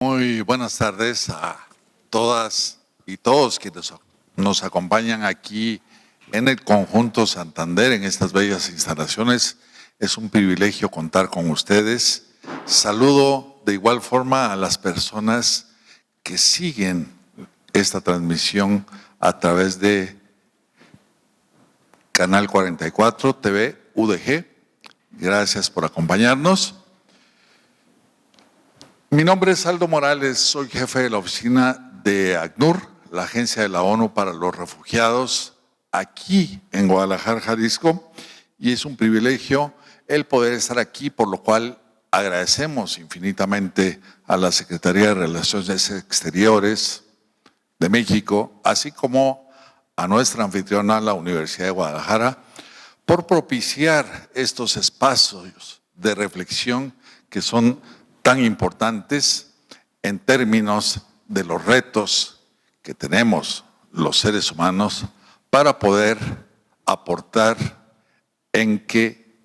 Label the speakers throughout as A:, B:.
A: Muy buenas tardes a todas y todos quienes nos acompañan aquí en el Conjunto Santander, en estas bellas instalaciones. Es un privilegio contar con ustedes. Saludo de igual forma a las personas que siguen esta transmisión a través de Canal 44 TV UDG. Gracias por acompañarnos. Mi nombre es Aldo Morales, soy jefe de la oficina de ACNUR, la Agencia de la ONU para los Refugiados, aquí en Guadalajara, Jalisco, y es un privilegio el poder estar aquí, por lo cual agradecemos infinitamente a la Secretaría de Relaciones Exteriores de México, así como a nuestra anfitriona, la Universidad de Guadalajara, por propiciar estos espacios de reflexión que son tan importantes en términos de los retos que tenemos los seres humanos para poder aportar en que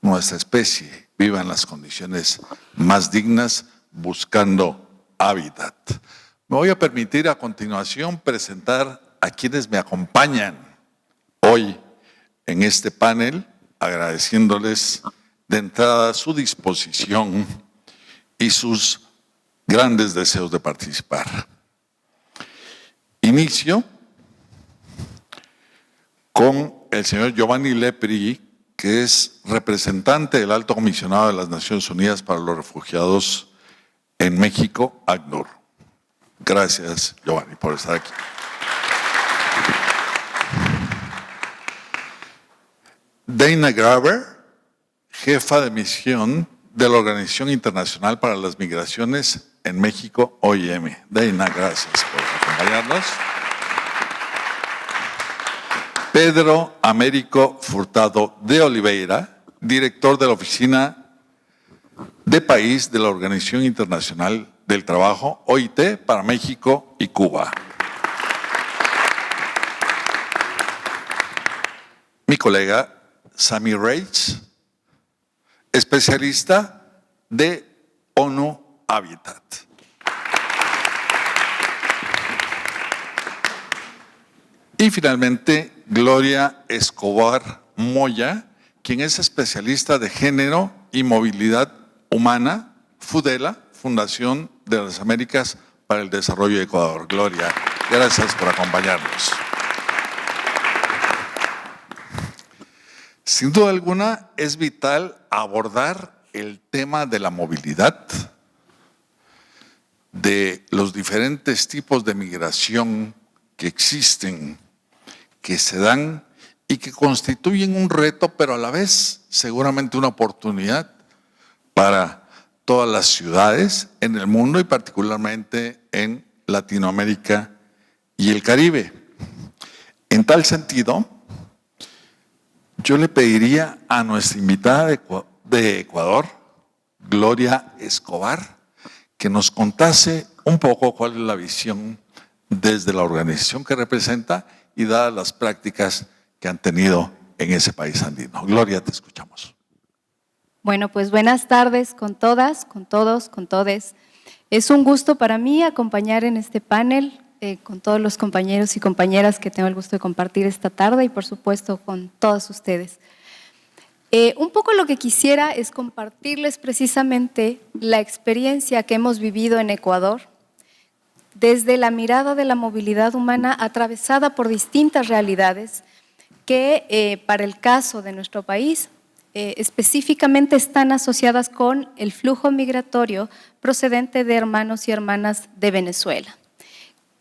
A: nuestra especie viva en las condiciones más dignas, buscando hábitat. Me voy a permitir a continuación presentar a quienes me acompañan hoy en este panel, agradeciéndoles de entrada su disposición y sus grandes deseos de participar. Inicio con el señor Giovanni Lepri, que es representante del Alto Comisionado de las Naciones Unidas para los Refugiados en México, ACNUR. Gracias, Giovanni, por estar aquí. Dana Graber, jefa de misión de la Organización Internacional para las Migraciones en México, OIM. Dana, gracias por acompañarnos. Pedro Américo Furtado de Oliveira, director de la Oficina de País de la Organización Internacional del Trabajo, OIT, para México y Cuba. Mi colega Sami Reitz, especialista de ONU Habitat. Y finalmente, Gloria Escobar Moya, quien es especialista de género y movilidad humana, FUDELA, Fundación de las Américas para el Desarrollo de Ecuador. Gloria, gracias por acompañarnos. Sin duda alguna, es vital abordar el tema de la movilidad, de los diferentes tipos de migración que existen, que se dan y que constituyen un reto, pero a la vez seguramente una oportunidad para todas las ciudades en el mundo y particularmente en Latinoamérica y el Caribe. En tal sentido, yo le pediría a nuestra invitada de Ecuador, Gloria Escobar, que nos contase un poco cuál es la visión desde la organización que representa y dadas las prácticas que han tenido en ese país andino. Gloria, te escuchamos.
B: Bueno, pues buenas tardes con todas, con todos, con todes. Es un gusto para mí acompañar en este panel con todos los compañeros y compañeras que tengo el gusto de compartir esta tarde y por supuesto con todos ustedes. Un poco lo que quisiera es compartirles precisamente la experiencia que hemos vivido en Ecuador desde la mirada de la movilidad humana atravesada por distintas realidades que para el caso de nuestro país específicamente están asociadas con el flujo migratorio procedente de hermanos y hermanas de Venezuela,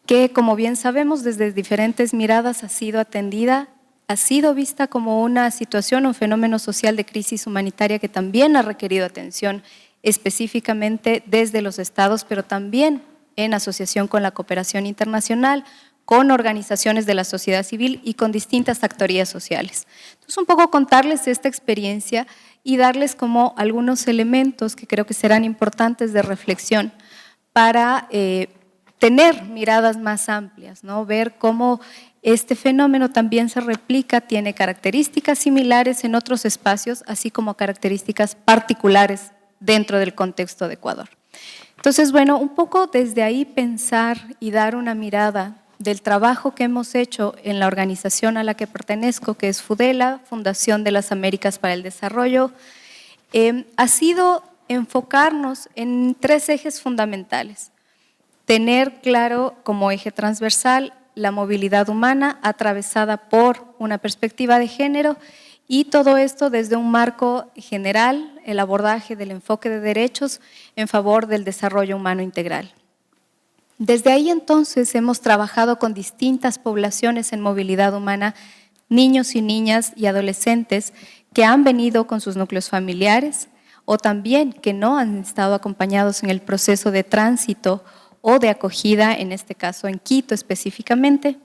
B: que como bien sabemos desde diferentes miradas ha sido atendida, ha sido vista como una situación, un fenómeno social de crisis humanitaria que también ha requerido atención específicamente desde los estados, pero también en asociación con la cooperación internacional, con organizaciones de la sociedad civil y con distintas factorías sociales. Entonces, un poco contarles esta experiencia y darles como algunos elementos que creo que serán importantes de reflexión para tener miradas más amplias, ¿no? Ver cómo este fenómeno también se replica, tiene características similares en otros espacios, así como características particulares dentro del contexto de Ecuador. Entonces, bueno, un poco desde ahí pensar y dar una mirada del trabajo que hemos hecho en la organización a la que pertenezco, que es FUDELA, Fundación de las Américas para el Desarrollo, ha sido enfocarnos en 3 ejes fundamentales. Tener claro como eje transversal la movilidad humana atravesada por una perspectiva de género y todo esto desde un marco general, el abordaje del enfoque de derechos en favor del desarrollo humano integral. Desde ahí entonces hemos trabajado con distintas poblaciones en movilidad humana, niños y niñas y adolescentes que han venido con sus núcleos familiares o también que no han estado acompañados en el proceso de tránsito o de acogida, en este caso en Quito específicamente.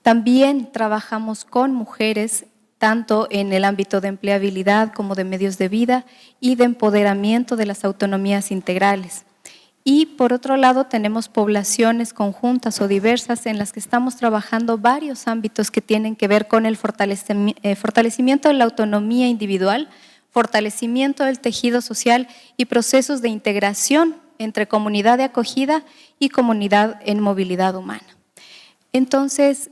B: También trabajamos con mujeres tanto en el ámbito de empleabilidad como de medios de vida y de empoderamiento de las autonomías integrales. Y por otro lado tenemos poblaciones conjuntas o diversas en las que estamos trabajando varios ámbitos que tienen que ver con el fortalecimiento de la autonomía individual, fortalecimiento del tejido social y procesos de integración entre comunidad de acogida y comunidad en movilidad humana. Entonces,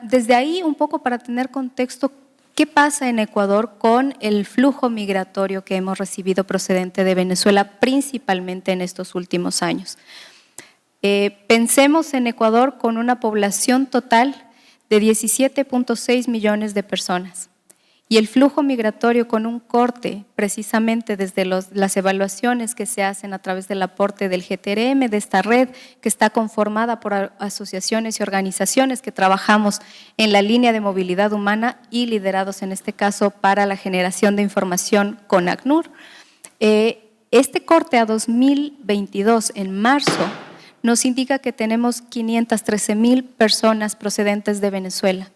B: desde ahí un poco para tener contexto, ¿qué pasa en Ecuador con el flujo migratorio que hemos recibido procedente de Venezuela, principalmente en estos últimos años? Pensemos en Ecuador con una población total de 17.6 millones de personas y el flujo migratorio con un corte precisamente desde las evaluaciones que se hacen a través del aporte del GTRM, de esta red que está conformada por asociaciones y organizaciones que trabajamos en la línea de movilidad humana y liderados en este caso para la generación de información con ACNUR. Este corte a 2022 en marzo nos indica que tenemos 513,000 personas procedentes de Venezuela.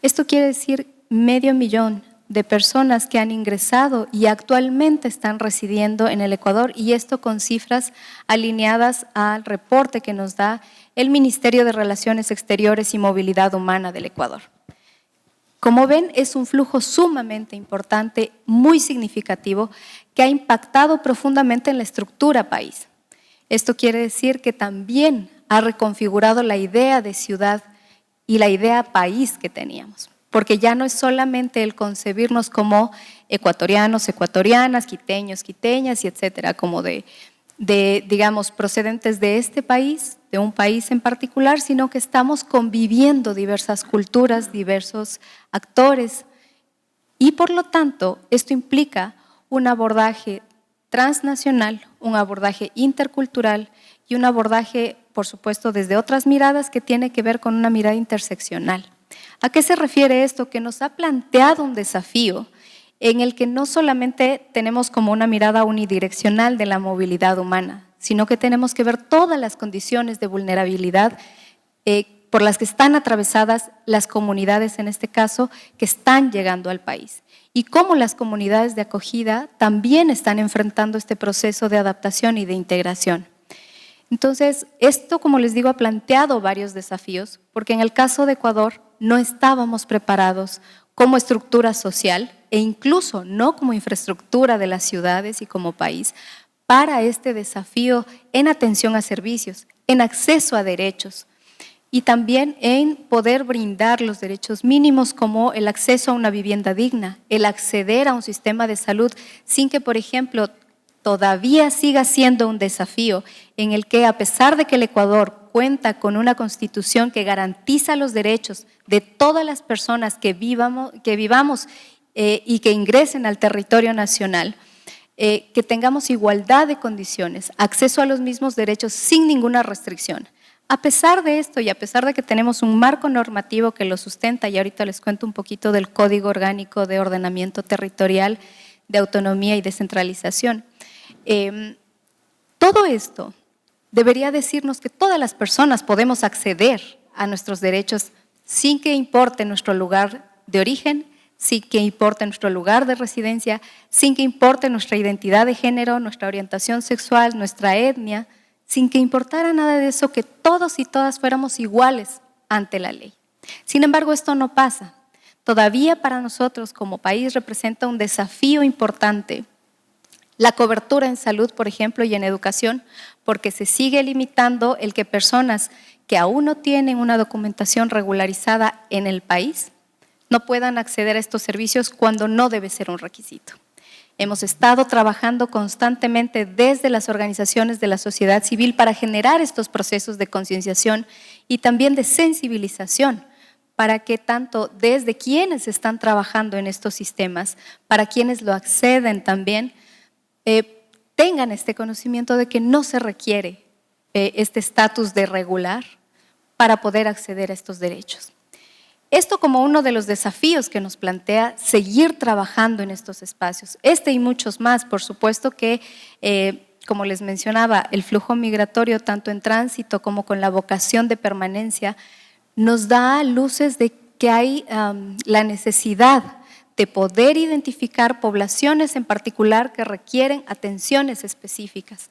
B: Esto quiere decir 500,000 de personas que han ingresado y actualmente están residiendo en el Ecuador, y esto con cifras alineadas al reporte que nos da el Ministerio de Relaciones Exteriores y Movilidad Humana del Ecuador. Como ven, es un flujo sumamente importante, muy significativo, que ha impactado profundamente en la estructura país. Esto quiere decir que también ha reconfigurado la idea de ciudad y la idea país que teníamos, porque ya no es solamente el concebirnos como ecuatorianos, ecuatorianas, quiteños, quiteñas, y etcétera, como digamos, procedentes de este país, de un país en particular, sino que estamos conviviendo diversas culturas, diversos actores, y por lo tanto esto implica un abordaje transnacional, un abordaje intercultural y un abordaje, por supuesto, desde otras miradas que tiene que ver con una mirada interseccional. ¿A qué se refiere esto? Que nos ha planteado un desafío en el que no solamente tenemos como una mirada unidireccional de la movilidad humana, sino que tenemos que ver todas las condiciones de vulnerabilidad por las que están atravesadas las comunidades, en este caso, que están llegando al país. Y cómo las comunidades de acogida también están enfrentando este proceso de adaptación y de integración. Entonces, esto, como les digo, ha planteado varios desafíos, porque en el caso de Ecuador no estábamos preparados como estructura social e incluso no como infraestructura de las ciudades y como país para este desafío en atención a servicios, en acceso a derechos y también en poder brindar los derechos mínimos como el acceso a una vivienda digna, el acceder a un sistema de salud sin que, por ejemplo, todavía siga siendo un desafío en el que, a pesar de que el Ecuador cuenta con una constitución que garantiza los derechos de todas las personas que vivamos y que ingresen al territorio nacional, que tengamos igualdad de condiciones, acceso a los mismos derechos sin ninguna restricción. A pesar de esto y a pesar de que tenemos un marco normativo que lo sustenta, y ahorita les cuento un poquito del Código Orgánico de Ordenamiento Territorial, de Autonomía y Descentralización, todo esto debería decirnos que todas las personas podemos acceder a nuestros derechos sin que importe nuestro lugar de origen, sin que importe nuestro lugar de residencia, sin que importe nuestra identidad de género, nuestra orientación sexual, nuestra etnia, sin que importara nada de eso, que todos y todas fuéramos iguales ante la ley. Sin embargo, esto no pasa. Todavía para nosotros como país representa un desafío importante La cobertura en salud, por ejemplo, y en educación, porque se sigue limitando el que personas que aún no tienen una documentación regularizada en el país no puedan acceder a estos servicios cuando no debe ser un requisito. Hemos estado trabajando constantemente desde las organizaciones de la sociedad civil para generar estos procesos de concienciación y también de sensibilización para que tanto desde quienes están trabajando en estos sistemas, para quienes lo acceden también, tengan este conocimiento de que no se requiere este estatus de regular para poder acceder a estos derechos. Esto como uno de los desafíos que nos plantea seguir trabajando en estos espacios. Este y muchos más, por supuesto que, como les mencionaba, el flujo migratorio, tanto en tránsito como con la vocación de permanencia, nos da luces de que hay la necesidad de poder identificar poblaciones en particular que requieren atenciones específicas.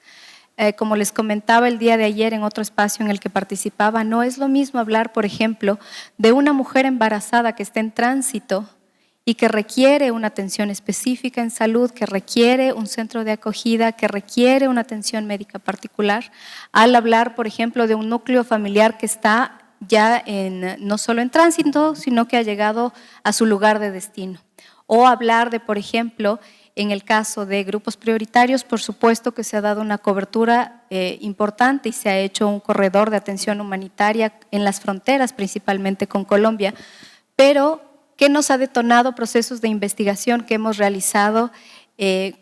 B: Como les comentaba el día de ayer en otro espacio en el que participaba, no es lo mismo hablar, por ejemplo, de una mujer embarazada que está en tránsito y que requiere una atención específica en salud, que requiere un centro de acogida, que requiere una atención médica particular, al hablar, por ejemplo, de un núcleo familiar que está ya no solo en tránsito, sino que ha llegado a su lugar de destino. O hablar de, por ejemplo, en el caso de grupos prioritarios, por supuesto que se ha dado una cobertura importante y se ha hecho un corredor de atención humanitaria en las fronteras, principalmente con Colombia, pero que nos ha detonado procesos de investigación que hemos realizado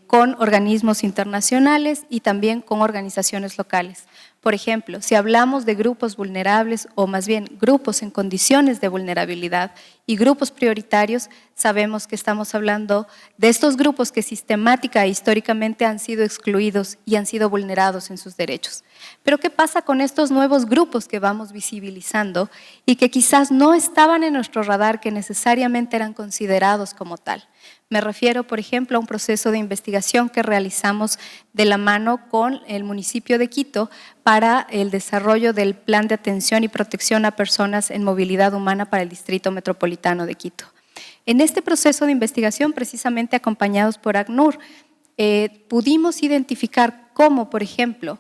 B: con organismos internacionales y también con organizaciones locales. Por ejemplo, si hablamos de grupos vulnerables o más bien grupos en condiciones de vulnerabilidad y grupos prioritarios, sabemos que estamos hablando de estos grupos que sistemática e históricamente han sido excluidos y han sido vulnerados en sus derechos. Pero ¿qué pasa con estos nuevos grupos que vamos visibilizando y que quizás no estaban en nuestro radar, que necesariamente eran considerados como tal? Me refiero, por ejemplo, a un proceso de investigación que realizamos de la mano con el municipio de Quito para el desarrollo del Plan de Atención y Protección a Personas en Movilidad Humana para el Distrito Metropolitano de Quito. En este proceso de investigación, precisamente acompañados por ACNUR, pudimos identificar cómo, por ejemplo,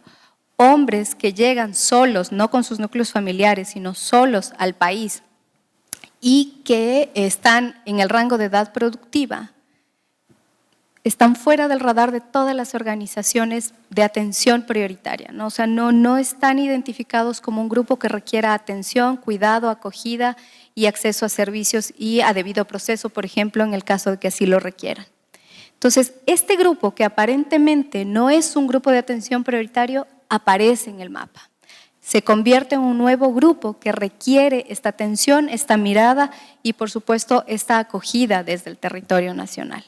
B: hombres que llegan solos, no con sus núcleos familiares, sino solos al país y que están en el rango de edad productiva, están fuera del radar de todas las organizaciones de atención prioritaria, ¿no? O sea, no están identificados como un grupo que requiera atención, cuidado, acogida y acceso a servicios y a debido proceso, por ejemplo, en el caso de que así lo requieran. Entonces, este grupo, que aparentemente no es un grupo de atención prioritario, aparece en el mapa. Se convierte en un nuevo grupo que requiere esta atención, esta mirada y, por supuesto, esta acogida desde el territorio nacional.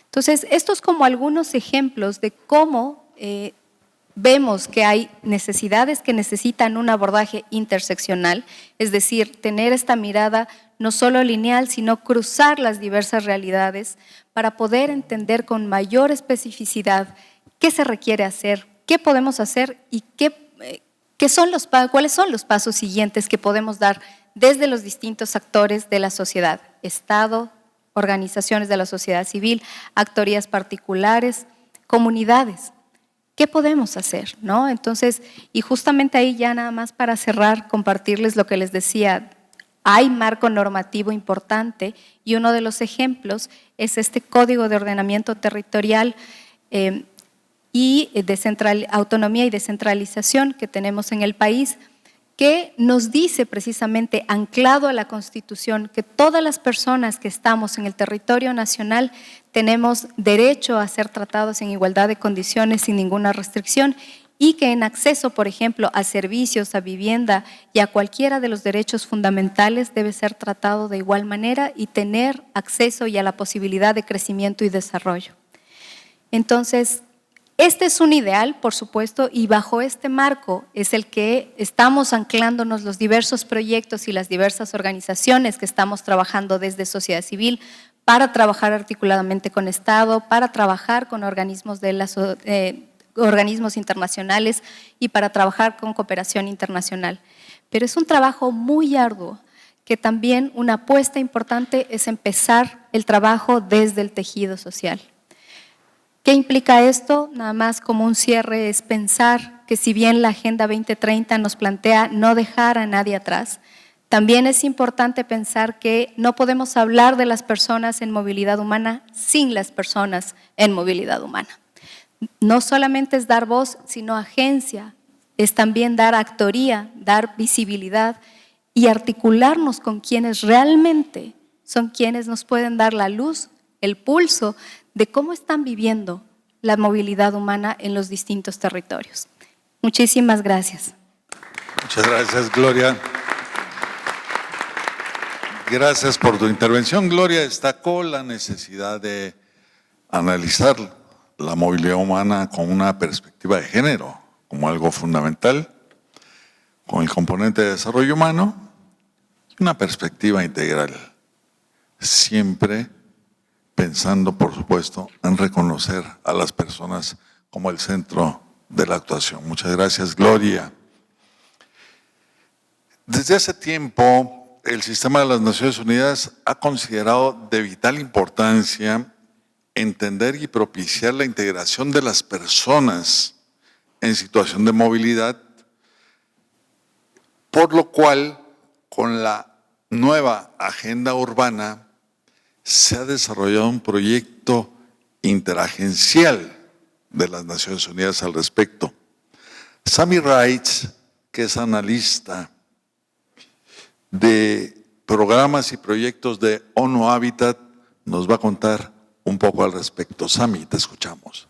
B: Entonces, estos como algunos ejemplos de cómo vemos que hay necesidades que necesitan un abordaje interseccional, es decir, tener esta mirada no solo lineal, sino cruzar las diversas realidades para poder entender con mayor especificidad qué se requiere hacer, qué podemos hacer y cuáles son los pasos siguientes que podemos dar desde los distintos actores de la sociedad, Estado, organizaciones de la sociedad civil, actorías particulares, comunidades. ¿Qué podemos hacer, no? Entonces, y justamente ahí ya nada más para cerrar, compartirles lo que les decía, hay marco normativo importante y uno de los ejemplos es este Código de Ordenamiento Territorial y autonomía y descentralización que tenemos en el país, que nos dice precisamente, anclado a la Constitución, que todas las personas que estamos en el territorio nacional tenemos derecho a ser tratados en igualdad de condiciones sin ninguna restricción y que en acceso, por ejemplo, a servicios, a vivienda y a cualquiera de los derechos fundamentales debe ser tratado de igual manera y tener acceso y a la posibilidad de crecimiento y desarrollo. Entonces, este es un ideal, por supuesto, y bajo este marco es el que estamos anclándonos los diversos proyectos y las diversas organizaciones que estamos trabajando desde sociedad civil para trabajar articuladamente con Estado, para trabajar con organismos internacionales y para trabajar con cooperación internacional. Pero es un trabajo muy arduo, que también una apuesta importante es empezar el trabajo desde el tejido social. ¿Qué implica esto? Nada más como un cierre es pensar que si bien la Agenda 2030 nos plantea no dejar a nadie atrás, también es importante pensar que no podemos hablar de las personas en movilidad humana sin las personas en movilidad humana. No solamente es dar voz, sino agencia, es también dar actoría, dar visibilidad y articularnos con quienes realmente son quienes nos pueden dar la luz, el pulso de cómo están viviendo la movilidad humana en los distintos territorios. Muchísimas gracias.
A: Muchas gracias, Gloria. Gracias por tu intervención. Gloria destacó la necesidad de analizar la movilidad humana con una perspectiva de género, como algo fundamental, con el componente de desarrollo humano y una perspectiva integral, siempre pensando, por supuesto, en reconocer a las personas como el centro de la actuación. Muchas gracias, Gloria. Desde hace tiempo, el sistema de las Naciones Unidas ha considerado de vital importancia entender y propiciar la integración de las personas en situación de movilidad, por lo cual, con la nueva agenda urbana, se ha desarrollado un proyecto interagencial de las Naciones Unidas al respecto. Sami Reitz, que es analista de programas y proyectos de ONU Habitat, nos va a contar un poco al respecto. Sami, te escuchamos.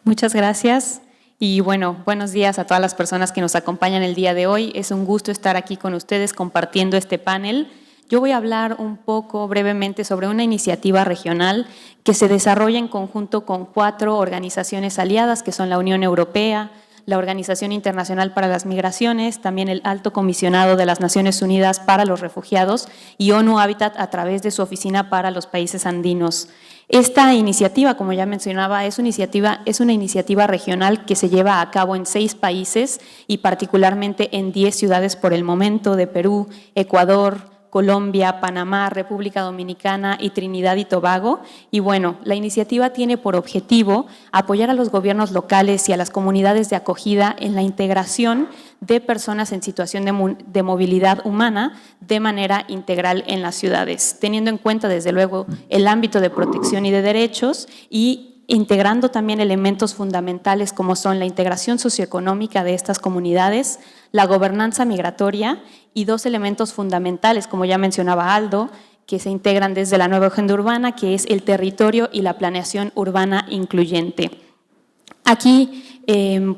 C: Muchas gracias y bueno, buenos días a todas las personas que nos acompañan el día de hoy. Es un gusto estar aquí con ustedes compartiendo este panel. Yo voy a hablar un poco brevemente sobre una iniciativa regional que se desarrolla en conjunto con 4 organizaciones aliadas, que son la Unión Europea, la Organización Internacional para las Migraciones, también el Alto Comisionado de las Naciones Unidas para los Refugiados y ONU Habitat a través de su Oficina para los Países Andinos. Esta iniciativa, como ya mencionaba, es una iniciativa regional que se lleva a cabo en 6 países y particularmente en 10 ciudades por el momento de Perú, Ecuador, Colombia, Panamá, República Dominicana y Trinidad y Tobago. Y bueno, la iniciativa tiene por objetivo apoyar a los gobiernos locales y a las comunidades de acogida en la integración de personas en situación de movilidad humana de manera integral en las ciudades, teniendo en cuenta desde luego el ámbito de protección y de derechos y integrando también elementos fundamentales como son la integración socioeconómica de estas comunidades, la gobernanza migratoria y 2 elementos fundamentales, como ya mencionaba Aldo, que se integran desde la nueva agenda urbana, que es el territorio y la planeación urbana incluyente. Aquí,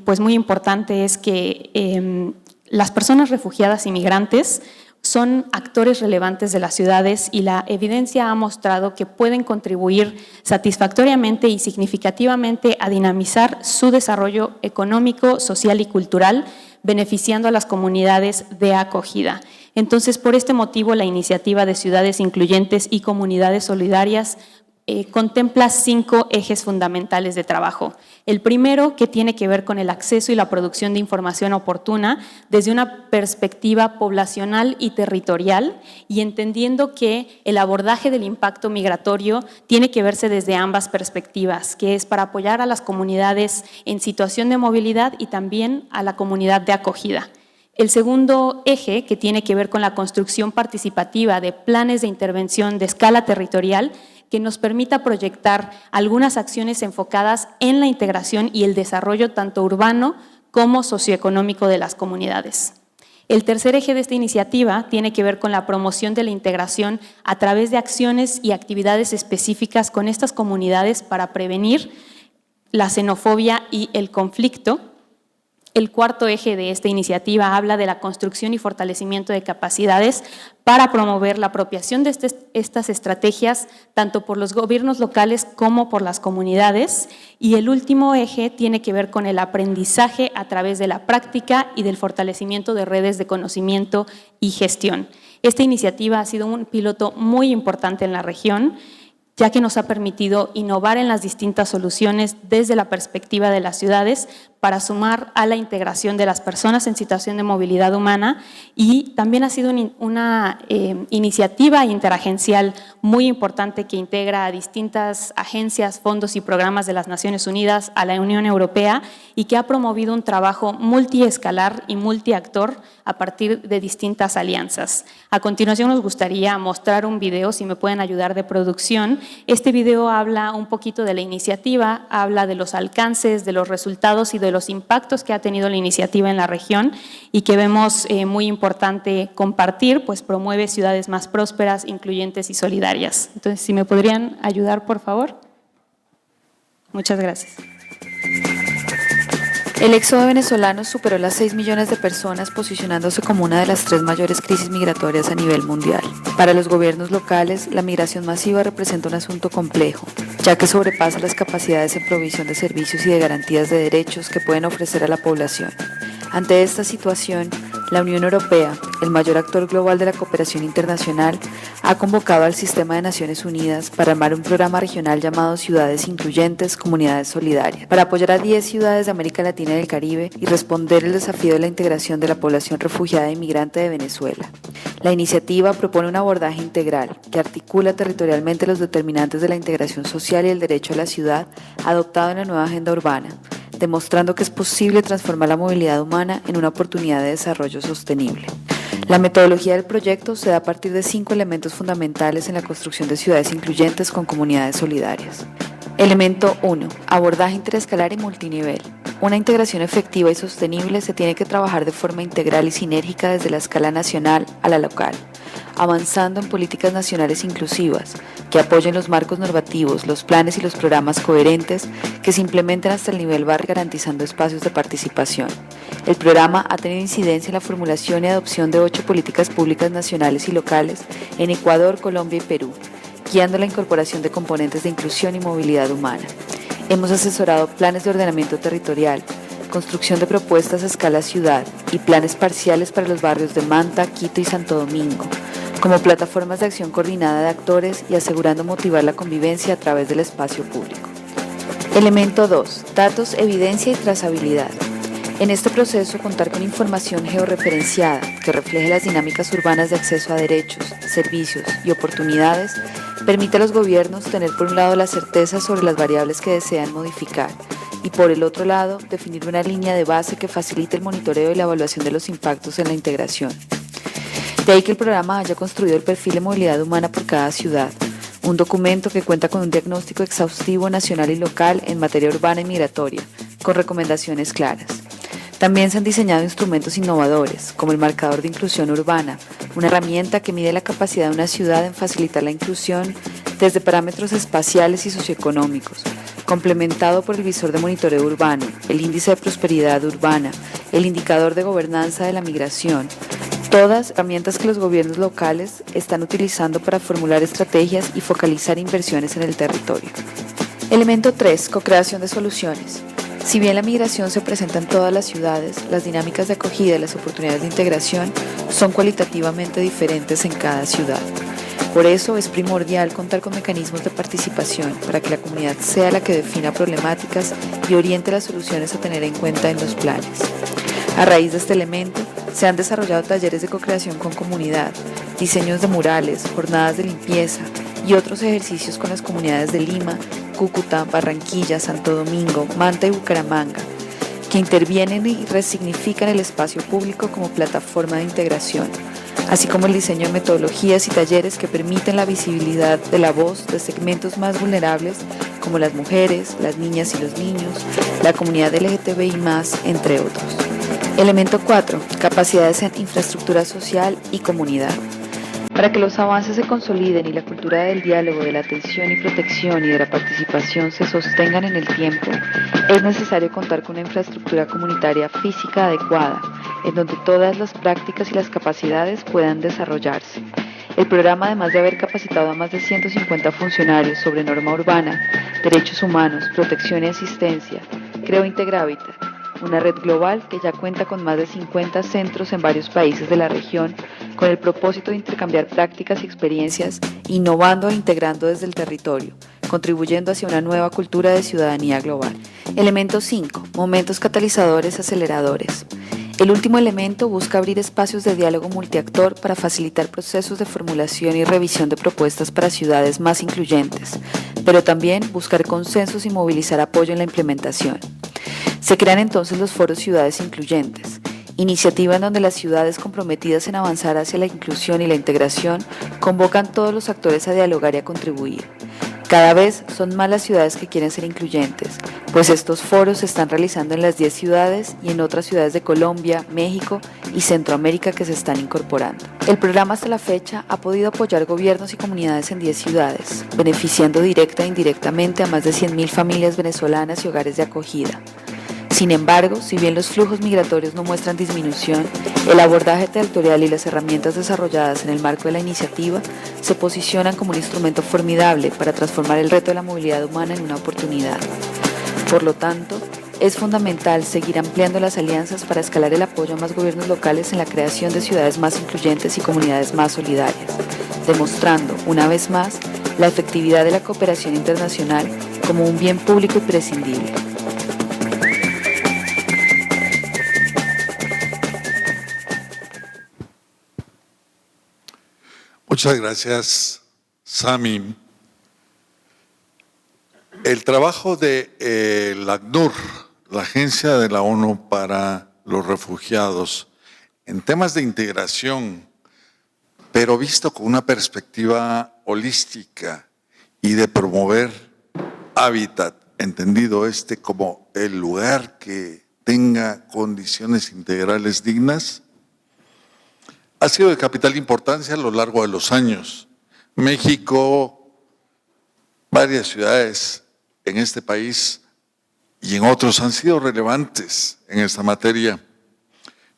C: pues muy importante es que las personas refugiadas y migrantes son actores relevantes de las ciudades y la evidencia ha mostrado que pueden contribuir satisfactoriamente y significativamente a dinamizar su desarrollo económico, social y cultural, beneficiando a las comunidades de acogida. Entonces, por este motivo, la iniciativa de Ciudades Incluyentes y Comunidades Solidarias contempla 5 ejes fundamentales de trabajo. El primero, que tiene que ver con el acceso y la producción de información oportuna desde una perspectiva poblacional y territorial y entendiendo que el abordaje del impacto migratorio tiene que verse desde ambas perspectivas, que es para apoyar a las comunidades en situación de movilidad y también a la comunidad de acogida. El segundo eje, que tiene que ver con la construcción participativa de planes de intervención de escala territorial, que nos permita proyectar algunas acciones enfocadas en la integración y el desarrollo tanto urbano como socioeconómico de las comunidades. El tercer eje de esta iniciativa tiene que ver con la promoción de la integración a través de acciones y actividades específicas con estas comunidades para prevenir la xenofobia y el conflicto. El cuarto eje de esta iniciativa habla de la construcción y fortalecimiento de capacidades para promover la apropiación de estas estrategias tanto por los gobiernos locales como por las comunidades. Y el último eje tiene que ver con el aprendizaje a través de la práctica y del fortalecimiento de redes de conocimiento y gestión. Esta iniciativa ha sido un piloto muy importante en la región. ya que nos ha permitido innovar en las distintas soluciones desde la perspectiva de las ciudades para sumar a la integración de las personas en situación de movilidad humana, y también ha sido una iniciativa interagencial muy importante que integra a distintas agencias, fondos y programas de las Naciones Unidas, a la Unión Europea, y que ha promovido un trabajo multiescalar y multiactor a partir de distintas alianzas. A continuación nos gustaría mostrar un video, si me pueden ayudar de producción. Este video habla un poquito de la iniciativa, habla de los alcances, de los resultados y de los impactos que ha tenido la iniciativa en la región, y que vemos muy importante compartir, pues promueve ciudades más prósperas, incluyentes y solidarias. Entonces, si me podrían ayudar, por favor. Muchas gracias.
D: El éxodo venezolano superó las 6 millones de personas, posicionándose como una de las 3 mayores crisis migratorias a nivel mundial. Para los gobiernos locales, la migración masiva representa un asunto complejo, ya que sobrepasa las capacidades en provisión de servicios y de garantías de derechos que pueden ofrecer a la población. Ante esta situación, la Unión Europea, el mayor actor global de la cooperación internacional, ha convocado al Sistema de Naciones Unidas para armar un programa regional llamado Ciudades Incluyentes, Comunidades Solidarias, para apoyar a 10 ciudades de América Latina y del Caribe y responder el desafío de la integración de la población refugiada e inmigrante de Venezuela. La iniciativa propone un abordaje integral que articula territorialmente los determinantes de la integración social y el derecho a la ciudad adoptado en la nueva agenda urbana, demostrando que es posible transformar la movilidad humana en una oportunidad de desarrollo sostenible. La metodología del proyecto se da a partir de 5 elementos fundamentales en la construcción de ciudades incluyentes con comunidades solidarias. Elemento 1. Abordaje interescalar y multinivel. Una integración efectiva y sostenible se tiene que trabajar de forma integral y sinérgica desde la escala nacional a la local, avanzando en políticas nacionales inclusivas que apoyen los marcos normativos, los planes y los programas coherentes que se implementen hasta el nivel barrio, garantizando espacios de participación. El programa ha tenido incidencia en la formulación y adopción de 8 políticas públicas nacionales y locales en Ecuador, Colombia y Perú, guiando la incorporación de componentes de inclusión y movilidad humana. Hemos asesorado planes de ordenamiento territorial, construcción de propuestas a escala ciudad y planes parciales para los barrios de Manta, Quito y Santo Domingo, como plataformas de acción coordinada de actores y asegurando motivar la convivencia a través del espacio público. Elemento 2. Datos, evidencia y trazabilidad. En este proceso, contar con información georreferenciada que refleje las dinámicas urbanas de acceso a derechos, servicios y oportunidades permite a los gobiernos tener por un lado la certeza sobre las variables que desean modificar y por el otro lado definir una línea de base que facilite el monitoreo y la evaluación de los impactos en la integración. De ahí que el programa haya construido el perfil de movilidad humana por cada ciudad, un documento que cuenta con un diagnóstico exhaustivo nacional y local en materia urbana y migratoria, con recomendaciones claras. También se han diseñado instrumentos innovadores, como el marcador de inclusión urbana, una herramienta que mide la capacidad de una ciudad en facilitar la inclusión desde parámetros espaciales y socioeconómicos, complementado por el visor de monitoreo urbano, el índice de prosperidad urbana, el indicador de gobernanza de la migración, todas herramientas que los gobiernos locales están utilizando para formular estrategias y focalizar inversiones en el territorio. Elemento 3. Co-creación de soluciones. Si bien la migración se presenta en todas las ciudades, las dinámicas de acogida y las oportunidades de integración son cualitativamente diferentes en cada ciudad. Por eso es primordial contar con mecanismos de participación para que la comunidad sea la que defina problemáticas y oriente las soluciones a tener en cuenta en los planes. A raíz de este elemento, se han desarrollado talleres de co-creación con comunidad, diseños de murales, jornadas de limpieza y otros ejercicios con las comunidades de Lima, Cúcuta, Barranquilla, Santo Domingo, Manta y Bucaramanga, que intervienen y resignifican el espacio público como plataforma de integración, así como el diseño de metodologías y talleres que permiten la visibilidad de la voz de segmentos más vulnerables como las mujeres, las niñas y los niños, la comunidad LGTBI+, entre otros. Elemento 4. Capacidades en infraestructura social y comunidad. Para que los avances se consoliden y la cultura del diálogo, de la atención y protección y de la participación se sostengan en el tiempo, es necesario contar con una infraestructura comunitaria física adecuada, en donde todas las prácticas y las capacidades puedan desarrollarse. El programa, además de haber capacitado a más de 150 funcionarios sobre norma urbana, derechos humanos, protección y asistencia, creó Integravita, una red global que ya cuenta con más de 50 centros en varios países de la región, con el propósito de intercambiar prácticas y experiencias, innovando e integrando desde el territorio, contribuyendo hacia una nueva cultura de ciudadanía global. Elemento 5. Momentos catalizadores aceleradores. El último elemento busca abrir espacios de diálogo multiactor para facilitar procesos de formulación y revisión de propuestas para ciudades más incluyentes, pero también buscar consensos y movilizar apoyo en la implementación. Se crean entonces los foros Ciudades Incluyentes, iniciativa en donde las ciudades comprometidas en avanzar hacia la inclusión y la integración convocan todos los actores a dialogar y a contribuir. Cada vez son más las ciudades que quieren ser incluyentes, pues estos foros se están realizando en las 10 ciudades y en otras ciudades de Colombia, México y Centroamérica que se están incorporando. El programa hasta la fecha ha podido apoyar gobiernos y comunidades en 10 ciudades, beneficiando directa e indirectamente a más de 100.000 familias venezolanas y hogares de acogida. Sin embargo, si bien los flujos migratorios no muestran disminución, el abordaje territorial y las herramientas desarrolladas en el marco de la iniciativa se posicionan como un instrumento formidable para transformar el reto de la movilidad humana en una oportunidad. Por lo tanto, es fundamental seguir ampliando las alianzas para escalar el apoyo a más gobiernos locales en la creación de ciudades más incluyentes y comunidades más solidarias, demostrando, una vez más, la efectividad de la cooperación internacional como un bien público imprescindible.
A: Muchas gracias, Sami. El trabajo de la ACNUR, la Agencia de la ONU para los Refugiados, en temas de integración, pero visto con una perspectiva holística y de promover hábitat, entendido como el lugar que tenga condiciones integrales dignas, ha sido de capital importancia a lo largo de los años. México, varias ciudades en este país y en otros han sido relevantes en esta materia.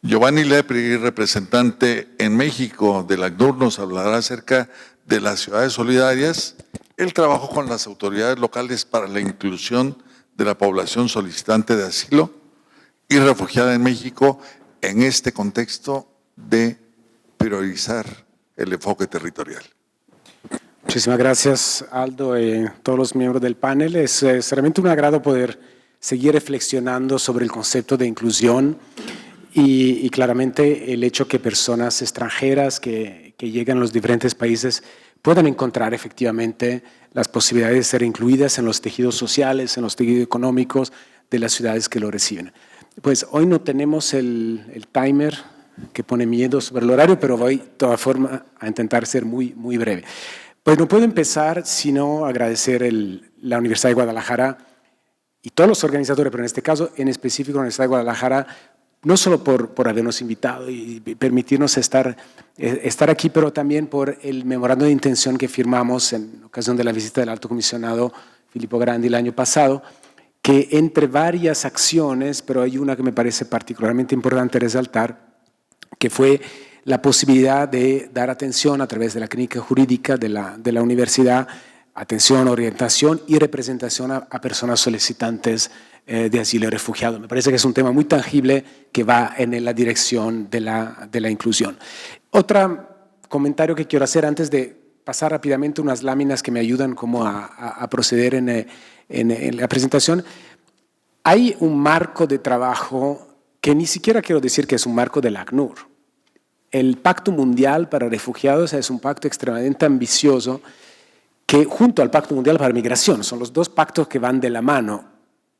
A: Giovanni Lepri, representante en México de la ACNUR, nos hablará acerca de las ciudades solidarias, el trabajo con las autoridades locales para la inclusión de la población solicitante de asilo y refugiada en México en este contexto de priorizar el enfoque territorial.
E: Muchísimas gracias, Aldo, y todos los miembros del panel. Es realmente un agrado poder seguir reflexionando sobre el concepto de inclusión y claramente el hecho que personas extranjeras que llegan a los diferentes países puedan encontrar efectivamente las posibilidades de ser incluidas en los tejidos sociales, en los tejidos económicos de las ciudades que lo reciben. Pues hoy no tenemos el timer que pone miedo sobre el horario, pero voy de todas formas a intentar ser muy breve. Pues no puedo empezar sino agradecer la Universidad de Guadalajara y todos los organizadores, pero en este caso en específico la Universidad de Guadalajara, no solo por habernos invitado y permitirnos estar aquí, pero también por el memorando de intención que firmamos en ocasión de la visita del Alto Comisionado Filippo Grandi el año pasado, que entre varias acciones, pero hay una que me parece particularmente importante resaltar, que fue la posibilidad de dar atención a través de la clínica jurídica de la universidad, atención, orientación y representación a personas solicitantes de asilo y refugiados. Me parece que es un tema muy tangible que va en la dirección de la inclusión. Otro comentario que quiero hacer antes de pasar rápidamente unas láminas que me ayudan como a proceder en la presentación. Hay un marco de trabajo que ni siquiera quiero decir que es un marco del ACNUR. El Pacto Mundial para Refugiados es un pacto extremadamente ambicioso que junto al Pacto Mundial para Migración son los dos pactos que van de la mano,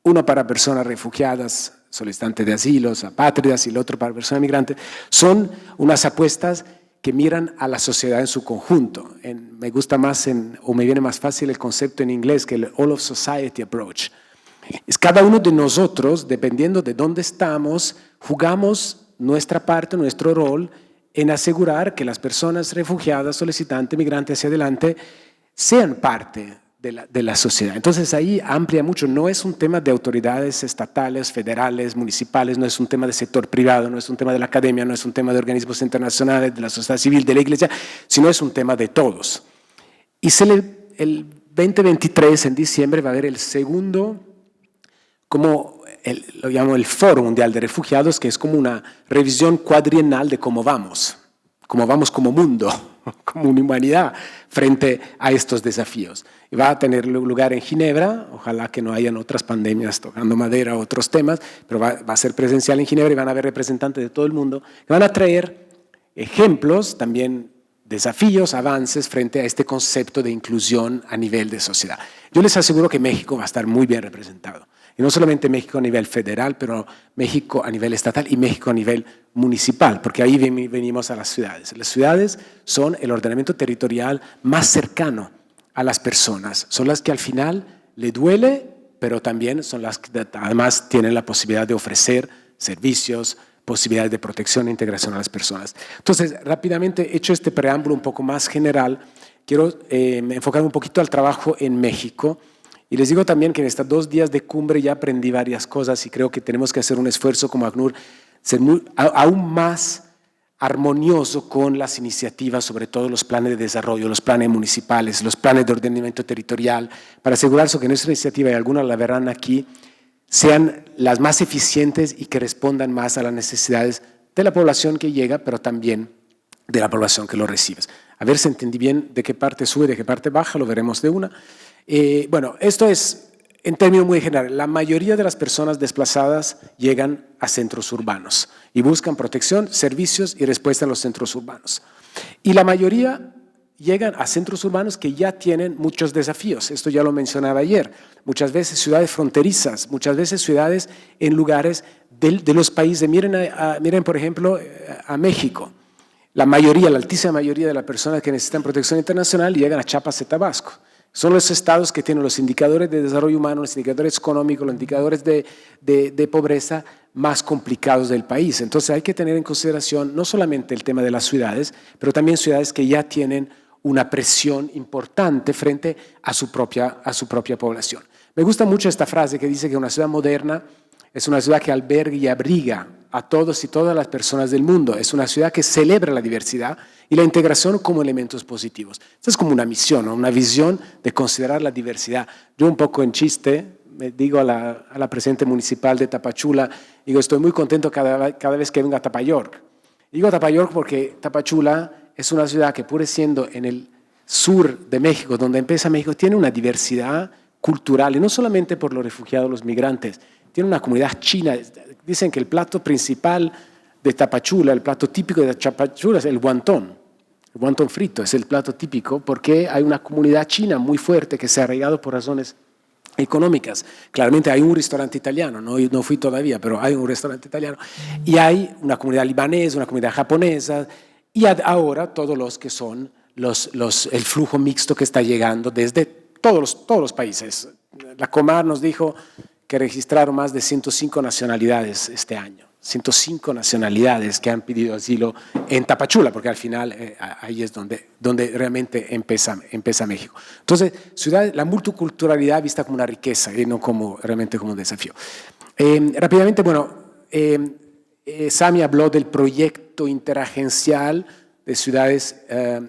E: uno para personas refugiadas, solicitantes de asilo, apátridas, y el otro para personas migrantes, son unas apuestas que miran a la sociedad en su conjunto. Me gusta más o me viene más fácil el concepto en inglés que el All of Society Approach. Es cada uno de nosotros, dependiendo de dónde estamos, jugamos nuestra parte, nuestro rol en asegurar que las personas refugiadas, solicitantes, migrantes hacia adelante sean parte de la sociedad. Entonces ahí amplia mucho, no es un tema de autoridades estatales, federales, municipales, no es un tema de sector privado, no es un tema de la academia, no es un tema de organismos internacionales, de la sociedad civil, de la iglesia, sino es un tema de todos. Y el 2023, en diciembre, va a haber el segundo como lo llamo el Foro Mundial de Refugiados, que es como una revisión cuadrienal de cómo vamos como mundo, como una humanidad frente a estos desafíos. Y va a tener lugar en Ginebra, ojalá que no hayan otras pandemias tocando madera o otros temas, pero va a ser presencial en Ginebra y van a haber representantes de todo el mundo que van a traer ejemplos, también desafíos, avances frente a este concepto de inclusión a nivel de sociedad. Yo les aseguro que México va a estar muy bien representado. Y no solamente México a nivel federal, pero México a nivel estatal y México a nivel municipal, porque ahí venimos a las ciudades. Las ciudades son el ordenamiento territorial más cercano a las personas. Son las que al final le duele, pero también son las que además tienen la posibilidad de ofrecer servicios, posibilidades de protección e integración a las personas. Entonces, rápidamente, hecho este preámbulo un poco más general, quiero enfocar un poquito al trabajo en México. Y les digo también que en estos 2 días de cumbre ya aprendí varias cosas y creo que tenemos que hacer un esfuerzo como ACNUR, ser aún más armonioso con las iniciativas, sobre todo los planes de desarrollo, los planes municipales, los planes de ordenamiento territorial, para asegurarse que nuestra iniciativa, y algunas la verán aquí, sean las más eficientes y que respondan más a las necesidades de la población que llega, pero también de la población que lo recibe. A ver si entendí bien de qué parte sube, de qué parte baja, lo veremos de una. Bueno, esto es en términos muy generales. La mayoría de las personas desplazadas llegan a centros urbanos y buscan protección, servicios y respuesta en los centros urbanos. Y la mayoría llegan a centros urbanos que ya tienen muchos desafíos. Esto ya lo mencionaba ayer. Muchas veces ciudades fronterizas, muchas veces ciudades en lugares de los países. Miren, por ejemplo, a México. La altísima mayoría de las personas que necesitan protección internacional llegan a Chiapas y Tabasco. Son los estados que tienen los indicadores de desarrollo humano, los indicadores económicos, los indicadores de pobreza más complicados del país. Entonces hay que tener en consideración no solamente el tema de las ciudades, pero también ciudades que ya tienen una presión importante frente a su propia población. Me gusta mucho esta frase que dice que una ciudad moderna es una ciudad que alberga y abriga a todos y todas las personas del mundo. Es una ciudad que celebra la diversidad y la integración como elementos positivos. Esta es como una misión, ¿no? Una visión de considerar la diversidad. Yo un poco en chiste me digo a la presidenta municipal de Tapachula, digo, estoy muy contento cada vez que venga a Tapayork. Digo Tapayork porque Tapachula es una ciudad que, pure siendo en el sur de México, donde empieza México, tiene una diversidad cultural, y no solamente por los refugiados, los migrantes, tiene una comunidad china. Dicen que el plato principal de Tapachula, el plato típico de Tapachula es el guantón frito, es el plato típico porque hay una comunidad china muy fuerte que se ha arraigado por razones económicas. Claramente hay un restaurante italiano, no fui todavía, pero hay un restaurante italiano, y hay una comunidad libanesa, una comunidad japonesa, y ahora todos los que son el flujo mixto que está llegando desde todos los países. La Comar nos dijo que registraron más de 105 nacionalidades este año. 105 nacionalidades que han pedido asilo en Tapachula, porque al final ahí es donde realmente empieza México. Entonces, la multiculturalidad vista como una riqueza y no realmente como un desafío. Rápidamente, Sami habló del proyecto interagencial de ciudades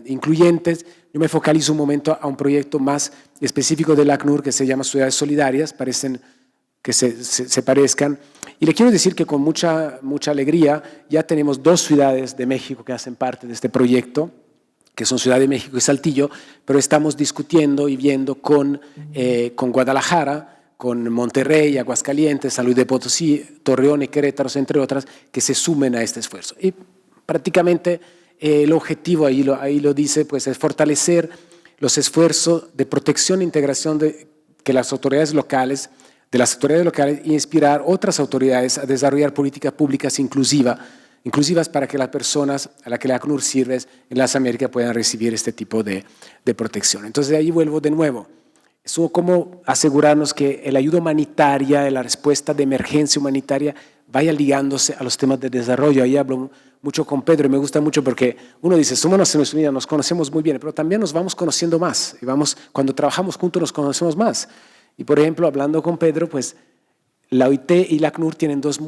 E: incluyentes. Yo me focalizo un momento a un proyecto más específico del ACNUR que se llama Ciudades Solidarias, parecen que se parezcan. Y le quiero decir que con mucha alegría ya tenemos 2 ciudades de México que hacen parte de este proyecto, que son Ciudad de México y Saltillo, pero estamos discutiendo y viendo con Guadalajara, con Monterrey, Aguascalientes, San Luis de Potosí, Torreón y Querétaro, entre otras, que se sumen a este esfuerzo. Y prácticamente el objetivo, ahí lo dice, pues es fortalecer los esfuerzos de protección e integración que las autoridades locales e inspirar otras autoridades a desarrollar políticas públicas inclusivas para que las personas a las que la ACNUR sirve en las Américas puedan recibir este tipo de protección. Entonces ahí vuelvo de nuevo. Es como asegurarnos que la ayuda humanitaria, la respuesta de emergencia humanitaria vaya ligándose a los temas de desarrollo. Ahí hablo mucho con Pedro y me gusta mucho porque uno dice, somos Naciones Unidas, nos conocemos muy bien, pero también nos vamos conociendo más. Y cuando trabajamos juntos nos conocemos más. Y por ejemplo, hablando con Pedro, pues la OIT y la ACNUR tienen dos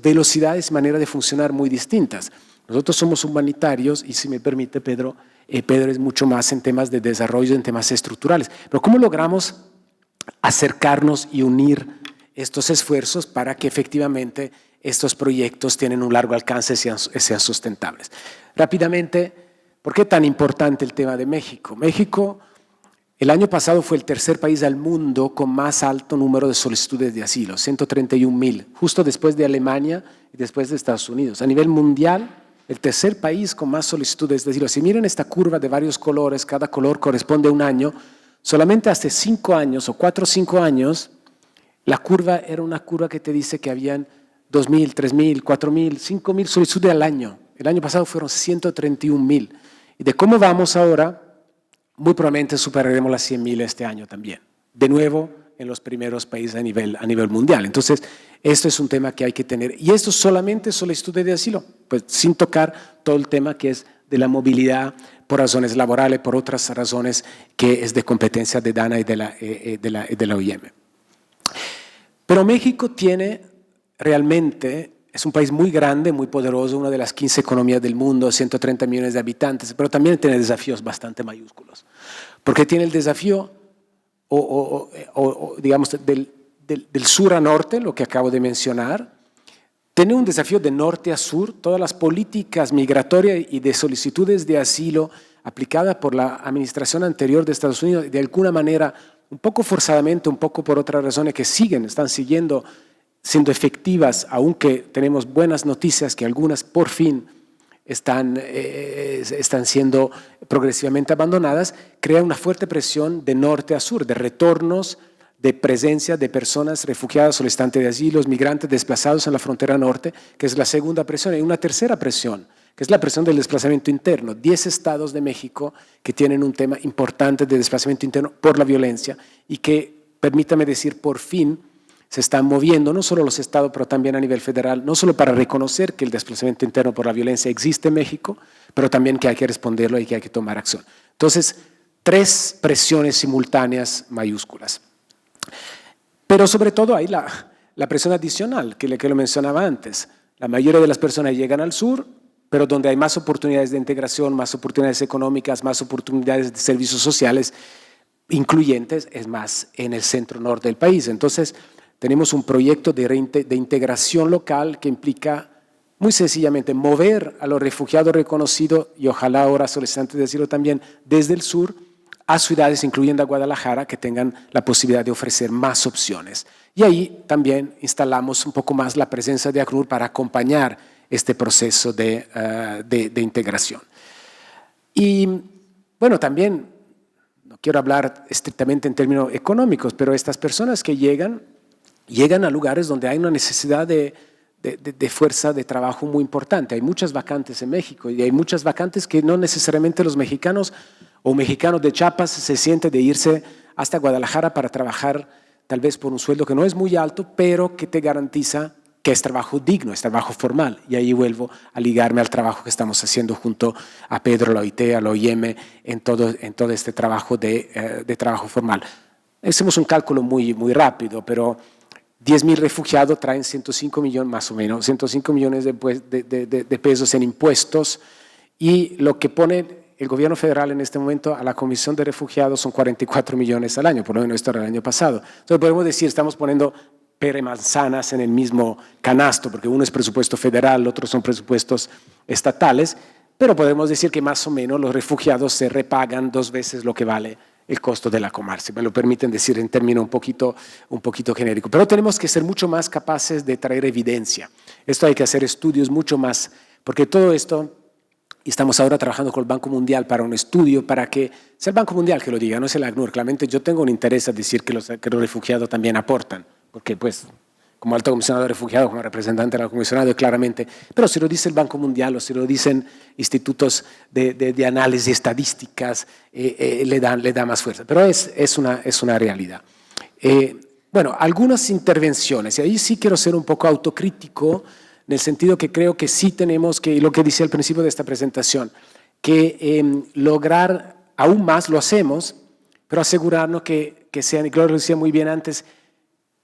E: velocidades y maneras de funcionar muy distintas. Nosotros somos humanitarios y si me permite Pedro es mucho más en temas de desarrollo, en temas estructurales. Pero ¿cómo logramos acercarnos y unir estos esfuerzos para que efectivamente estos proyectos tienen un largo alcance y sean sustentables. Rápidamente, ¿por qué tan importante el tema de México? México el año pasado fue el tercer país del mundo con más alto número de solicitudes de asilo, 131,000, justo después de Alemania y después de Estados Unidos. A nivel mundial, el tercer país con más solicitudes de asilo. Si miran esta curva de varios colores, cada color corresponde a un año, solamente hace 5 años o 4 o 5 años, la curva era una curva que te dice que habían 2,000, 3,000, 4,000, 5,000 solicitudes al año. El año pasado fueron 131,000. Y de cómo vamos ahora, muy probablemente superaremos las 100,000 este año también. De nuevo, en los primeros países a nivel mundial. Entonces, esto es un tema que hay que tener. Y esto solamente solicitudes de asilo, pues sin tocar todo el tema que es de la movilidad por razones laborales, por otras razones que es de competencia de DANA y de la OIM. Pero México tiene realmente, es un país muy grande, muy poderoso, una de las 15 economías del mundo, 130 millones de habitantes, pero también tiene desafíos bastante mayúsculos. Porque tiene el desafío, digamos, del sur a norte, lo que acabo de mencionar. Tiene un desafío de norte a sur, todas las políticas migratorias y de solicitudes de asilo aplicadas por la administración anterior de Estados Unidos, de alguna manera, un poco forzadamente, un poco por otras razones que están siguiendo, siendo efectivas, aunque tenemos buenas noticias que algunas por fin están siendo progresivamente abandonadas, crea una fuerte presión de norte a sur, de retornos, de presencia de personas refugiadas, solicitantes de asilo, migrantes desplazados en la frontera norte, que es la segunda presión. Y una tercera presión, que es la presión del desplazamiento interno. 10 estados de México que tienen un tema importante de desplazamiento interno por la violencia y que, permítame decir, por fin se están moviendo, no solo los estados, pero también a nivel federal, no solo para reconocer que el desplazamiento interno por la violencia existe en México, pero también que hay que responderlo y que hay que tomar acción. Entonces, 3 presiones simultáneas mayúsculas. Pero sobre todo hay la presión adicional, que lo mencionaba antes. La mayoría de las personas llegan al sur, pero donde hay más oportunidades de integración, más oportunidades económicas, más oportunidades de servicios sociales incluyentes, es más en el centro norte del país. Entonces, tenemos un proyecto de integración local que implica, muy sencillamente, mover a los refugiados reconocidos y ojalá ahora solicitantes de asilo también desde el sur a ciudades, incluyendo a Guadalajara, que tengan la posibilidad de ofrecer más opciones. Y ahí también instalamos un poco más la presencia de ACNUR para acompañar este proceso de integración. Y bueno, también, no quiero hablar estrictamente en términos económicos, pero estas personas que llegan a lugares donde hay una necesidad de fuerza de trabajo muy importante. Hay muchas vacantes en México y hay muchas vacantes que no necesariamente los mexicanos o mexicanos de Chiapas se sienten de irse hasta Guadalajara para trabajar tal vez por un sueldo que no es muy alto, pero que te garantiza que es trabajo digno, es trabajo formal. Y ahí vuelvo a ligarme al trabajo que estamos haciendo junto a Pedro, a la OIT, a la OIM, en todo este trabajo de trabajo formal. Hacemos un cálculo muy rápido, pero 10,000 refugiados traen 105 millones más o menos, 105 millones de pesos en impuestos y lo que pone el gobierno federal en este momento a la Comisión de Refugiados son 44 millones al año, por lo menos esto era el año pasado. Entonces podemos decir, estamos poniendo pera y manzanas en el mismo canasto, porque uno es presupuesto federal, otros son presupuestos estatales, pero podemos decir que más o menos los refugiados se repagan 2 veces lo que vale el costo de la comarca, me lo permiten decir en términos un poquito genérico. Pero tenemos que ser mucho más capaces de traer evidencia. Esto hay que hacer estudios mucho más, porque todo esto, y estamos ahora trabajando con el Banco Mundial para un estudio, para que sea el Banco Mundial que lo diga, no es el ACNUR. Claramente yo tengo un interés en decir que los refugiados también aportan, porque pues como alto comisionado de refugiados, como representante del comisionado, claramente, pero si lo dice el Banco Mundial o si lo dicen institutos de análisis estadísticas, le da más fuerza. Pero es una realidad. Bueno, algunas intervenciones, y ahí sí quiero ser un poco autocrítico, en el sentido que creo que sí tenemos que, y lo que decía al principio de esta presentación, que lograr aún más, lo hacemos, pero asegurarnos que sean, y Gloria lo decía muy bien antes,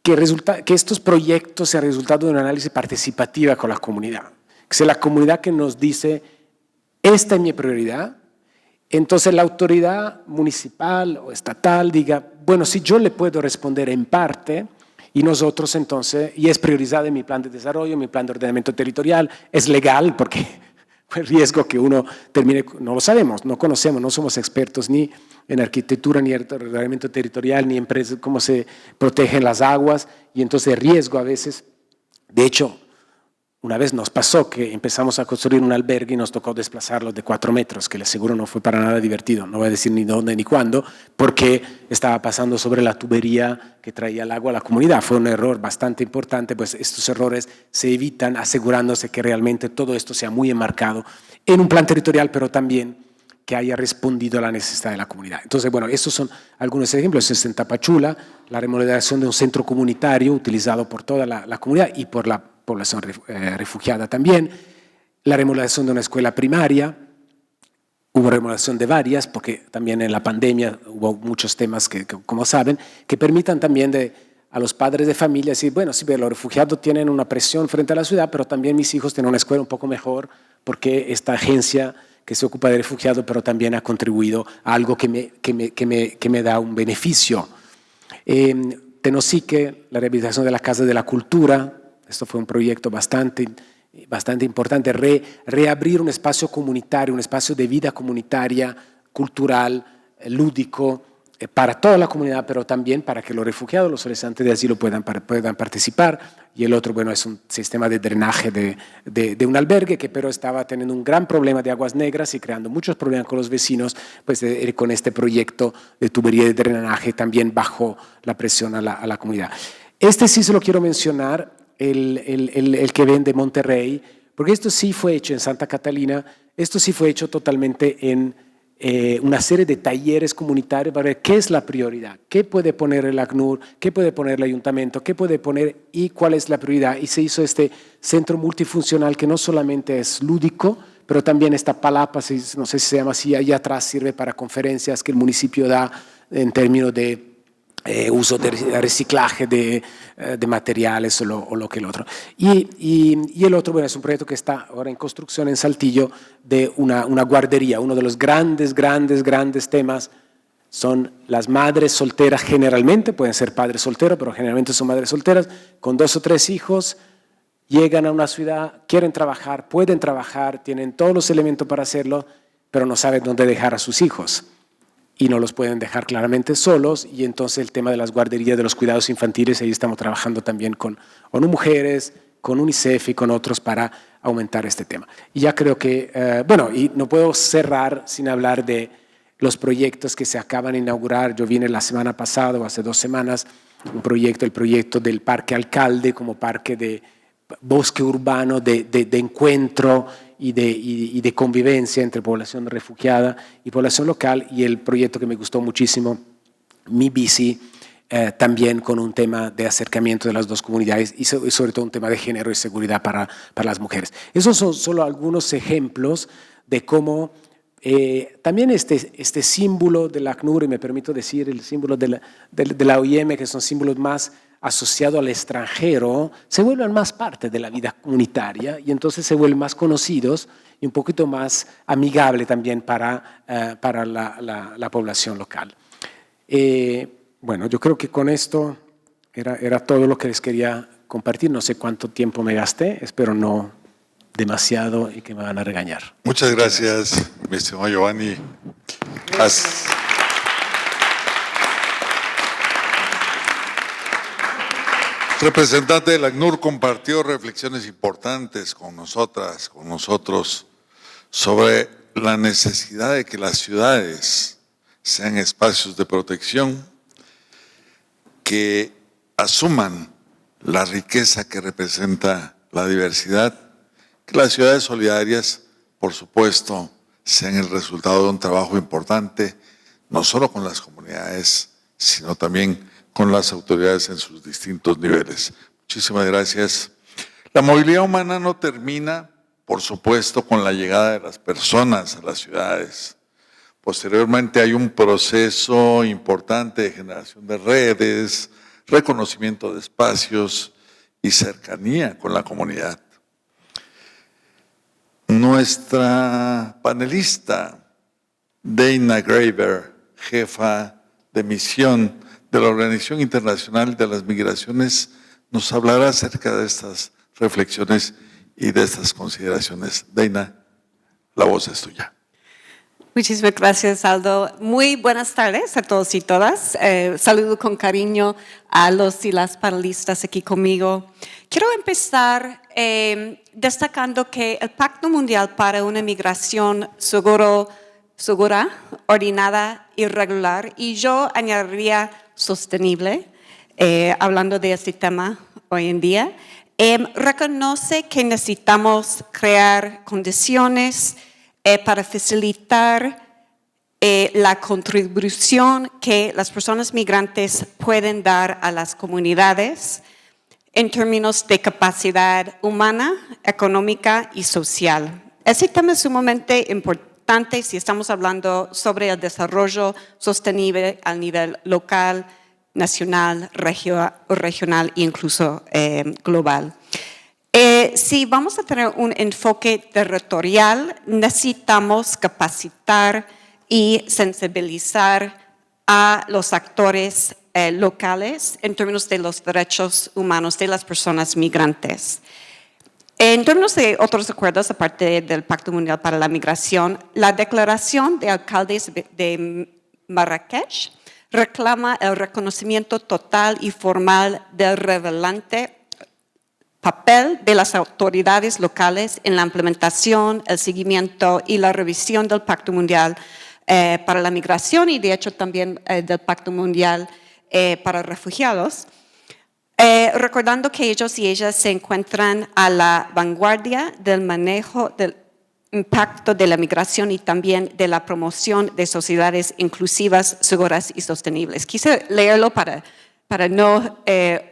E: que estos proyectos sean resultado de un análisis participativa con la comunidad. Que sea la comunidad que nos dice, esta es mi prioridad, entonces la autoridad municipal o estatal diga, bueno, si yo le puedo responder en parte, Y nosotros entonces, y es priorizado en mi plan de desarrollo, en mi plan de ordenamiento territorial, es legal porque el riesgo que uno termine, no lo sabemos, no conocemos, no somos expertos ni en arquitectura, ni en ordenamiento territorial, ni en cómo se protegen las aguas, y entonces el riesgo a veces, de hecho, una vez nos pasó que empezamos a construir un albergue y nos tocó desplazarlo de 4 metros, que le seguro no fue para nada divertido, no voy a decir ni dónde ni cuándo, porque estaba pasando sobre la tubería que traía el agua a la comunidad. Fue un error bastante importante, pues estos errores se evitan asegurándose que realmente todo esto sea muy enmarcado en un plan territorial, pero también que haya respondido a la necesidad de la comunidad. Entonces, bueno, estos son algunos ejemplos. En Tapachula, la remodelación de un centro comunitario utilizado por toda la comunidad y por la población refugiada también, la remodelación de una escuela primaria, hubo remodelación de varias, porque también en la pandemia hubo muchos temas que como saben, que permitan también a los padres de familia decir, bueno, sí, los refugiados tienen una presión frente a la ciudad, pero también mis hijos tienen una escuela un poco mejor, porque esta agencia que se ocupa de refugiados, pero también ha contribuido a algo que me da un beneficio. Tenosique, la rehabilitación de la Casa de la Cultura. Esto fue un proyecto bastante importante, reabrir un espacio comunitario, un espacio de vida comunitaria, cultural, lúdico, para toda la comunidad, pero también para que los refugiados, los solicitantes de asilo puedan participar. Y el otro, bueno, es un sistema de drenaje de un albergue que pero estaba teniendo un gran problema de aguas negras y creando muchos problemas con los vecinos, pues con este proyecto de tubería de drenaje también bajó la presión a la comunidad. Este sí se lo quiero mencionar, el que ven de Monterrey, porque esto sí fue hecho en Santa Catalina, esto sí fue hecho totalmente en una serie de talleres comunitarios para ver qué es la prioridad, qué puede poner el ACNUR, qué puede poner el ayuntamiento, qué puede poner y cuál es la prioridad. Y se hizo este centro multifuncional que no solamente es lúdico, pero también esta palapa, no sé si se llama así, allá atrás sirve para conferencias que el municipio da en términos de uso de reciclaje de materiales o lo que el otro. Y el otro, bueno, es un proyecto que está ahora en construcción en Saltillo de una guardería. Uno de los grandes temas son las madres solteras generalmente, pueden ser padres solteros, pero generalmente son madres solteras, con 2 o 3 hijos, llegan a una ciudad, quieren trabajar, pueden trabajar, tienen todos los elementos para hacerlo, pero no saben dónde dejar a sus hijos. Y no los pueden dejar claramente solos, y entonces el tema de las guarderías, de los cuidados infantiles, ahí estamos trabajando también con ONU Mujeres, con UNICEF y con otros para aumentar este tema. Y ya creo que, bueno, y no puedo cerrar sin hablar de los proyectos que se acaban de inaugurar. Yo vine la semana pasada o hace 2 semanas, el proyecto del Parque Alcalde como parque de bosque urbano de encuentro y de convivencia entre población refugiada y población local, y el proyecto que me gustó muchísimo, Mi Bici, también con un tema de acercamiento de las 2 comunidades y sobre todo un tema de género y seguridad para las mujeres. Esos son solo algunos ejemplos de cómo también este símbolo del ACNUR, y me permito decir el símbolo de la OIM, que son símbolos más asociado al extranjero, se vuelven más parte de la vida comunitaria y entonces se vuelven más conocidos y un poquito más amigable también para la población local. Bueno, yo creo que con esto era todo lo que les quería compartir. No sé cuánto tiempo me gasté, espero no demasiado y que me van a regañar.
A: Muchas gracias, mi estimado Giovanni. Representante del ACNUR compartió reflexiones importantes con nosotros, sobre la necesidad de que las ciudades sean espacios de protección que asuman la riqueza que representa la diversidad, que las ciudades solidarias, por supuesto, sean el resultado de un trabajo importante, no solo con las comunidades, sino también con las autoridades en sus distintos niveles. Muchísimas gracias. La movilidad humana no termina, por supuesto, con la llegada de las personas a las ciudades. Posteriormente hay un proceso importante de generación de redes, reconocimiento de espacios y cercanía con la comunidad. Nuestra panelista, Dana Graver, jefa de misión de la Organización Internacional de las Migraciones, nos hablará acerca de estas reflexiones y de estas consideraciones. Dana, la voz es tuya.
F: Muchísimas gracias, Aldo. Muy buenas tardes a todos y todas. Saludo con cariño a los y las panelistas aquí conmigo. Quiero empezar destacando que el Pacto Mundial para una Migración segura, ordenada y regular, y yo añadiría sostenible, hablando de este tema hoy en día, reconoce que necesitamos crear condiciones para facilitar la contribución que las personas migrantes pueden dar a las comunidades en términos de capacidad humana, económica y social. Ese tema es sumamente importante si estamos hablando sobre el desarrollo sostenible a nivel local, nacional, regional e incluso global. Si vamos a tener un enfoque territorial, necesitamos capacitar y sensibilizar a los actores locales en términos de los derechos humanos de las personas migrantes. En términos de otros acuerdos, aparte del Pacto Mundial para la Migración, la Declaración de Alcaldes de Marrakech reclama el reconocimiento total y formal del relevante papel de las autoridades locales en la implementación, el seguimiento y la revisión del Pacto Mundial para la Migración y de hecho también del Pacto Mundial para Refugiados, recordando que ellos y ellas se encuentran a la vanguardia del manejo del impacto de la migración y también de la promoción de sociedades inclusivas, seguras y sostenibles. Quise leerlo para no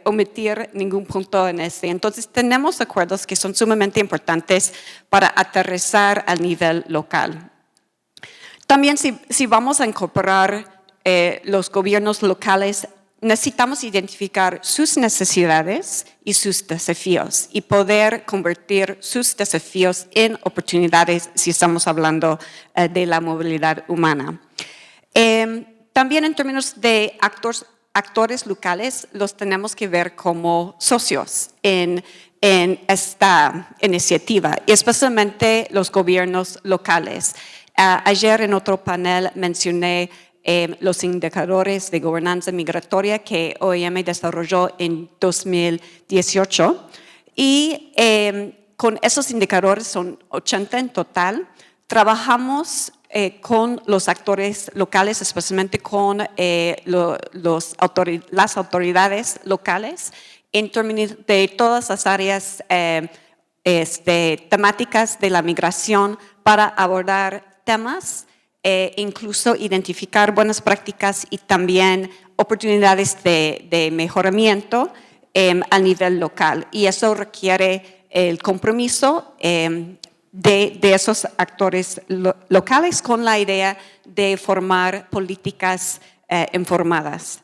F: omitir ningún punto en este. Entonces, tenemos acuerdos que son sumamente importantes para aterrizar al nivel local. También, si vamos a incorporar los gobiernos locales, necesitamos identificar sus necesidades y sus desafíos y poder convertir sus desafíos en oportunidades si estamos hablando de la movilidad humana. También en términos de actores locales, los tenemos que ver como socios en esta iniciativa, y especialmente los gobiernos locales. Ayer en otro panel mencioné los indicadores de gobernanza migratoria que OIM desarrolló en 2018 y con esos indicadores, son 80 en total, trabajamos con los actores locales, especialmente con las autoridades locales en términos de todas las áreas temáticas de la migración para abordar temas, incluso identificar buenas prácticas y también oportunidades de mejoramiento a nivel local. Y eso requiere el compromiso de esos actores locales con la idea de formar políticas informadas.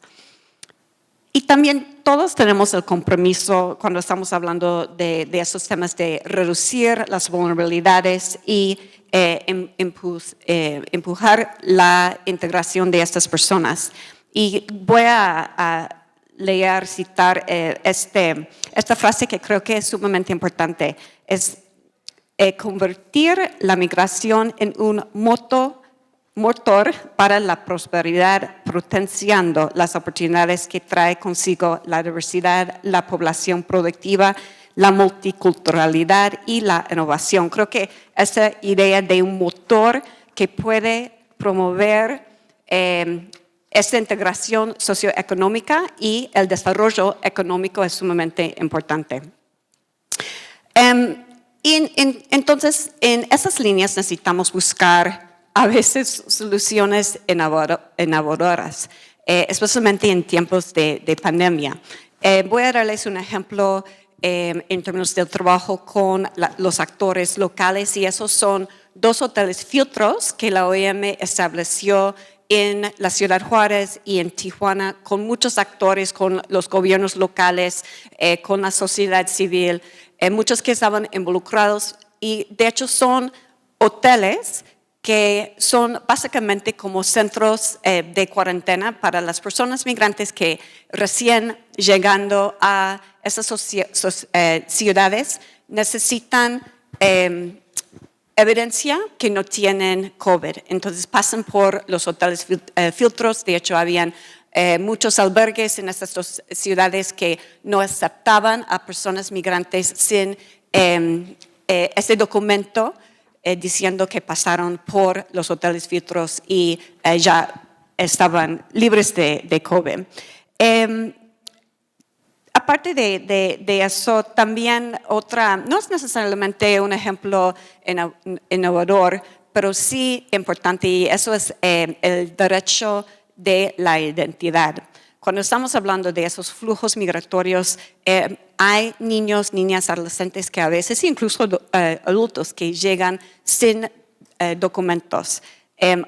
F: Y también todos tenemos el compromiso cuando estamos hablando de esos temas de reducir las vulnerabilidades y empujar la integración de estas personas. Y voy a citar esta frase que creo que es sumamente importante. Es convertir la migración en un motor para la prosperidad, potenciando las oportunidades que trae consigo la diversidad, la población productiva, la multiculturalidad y la innovación. Creo que esa idea de un motor que puede promover esta integración socioeconómica y el desarrollo económico es sumamente importante. Entonces, en esas líneas necesitamos buscar a veces soluciones innovadoras, especialmente en tiempos de pandemia. Voy a darles un ejemplo en términos del trabajo con los actores locales, y esos son 2 hoteles filtros que la OIM estableció en la Ciudad Juárez y en Tijuana, con muchos actores, con los gobiernos locales, con la sociedad civil, muchos que estaban involucrados, y de hecho son hoteles que son básicamente como centros de cuarentena para las personas migrantes que recién llegando a esas ciudades necesitan evidencia que no tienen COVID. Entonces pasan por los hoteles filtros. De hecho, habían muchos albergues en estas dos ciudades que no aceptaban a personas migrantes sin ese documento diciendo que pasaron por los hoteles filtros y ya estaban libres de COVID. Aparte de eso, también otra, no es necesariamente un ejemplo innovador, pero sí importante, y eso es el derecho de la identidad. Cuando estamos hablando de esos flujos migratorios, hay niños, niñas, adolescentes que a veces, incluso adultos, que llegan sin documentos.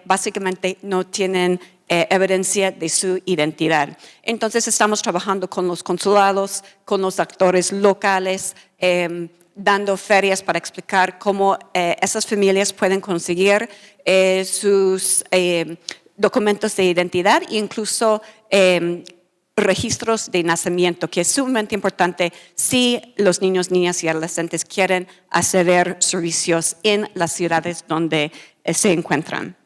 F: Básicamente no tienen evidencia de su identidad. Entonces estamos trabajando con los consulados, con los actores locales, dando ferias para explicar cómo esas familias pueden conseguir sus documentos de identidad e incluso registros de nacimiento, que es sumamente importante si los niños, niñas y adolescentes quieren acceder a servicios en las ciudades donde se encuentran.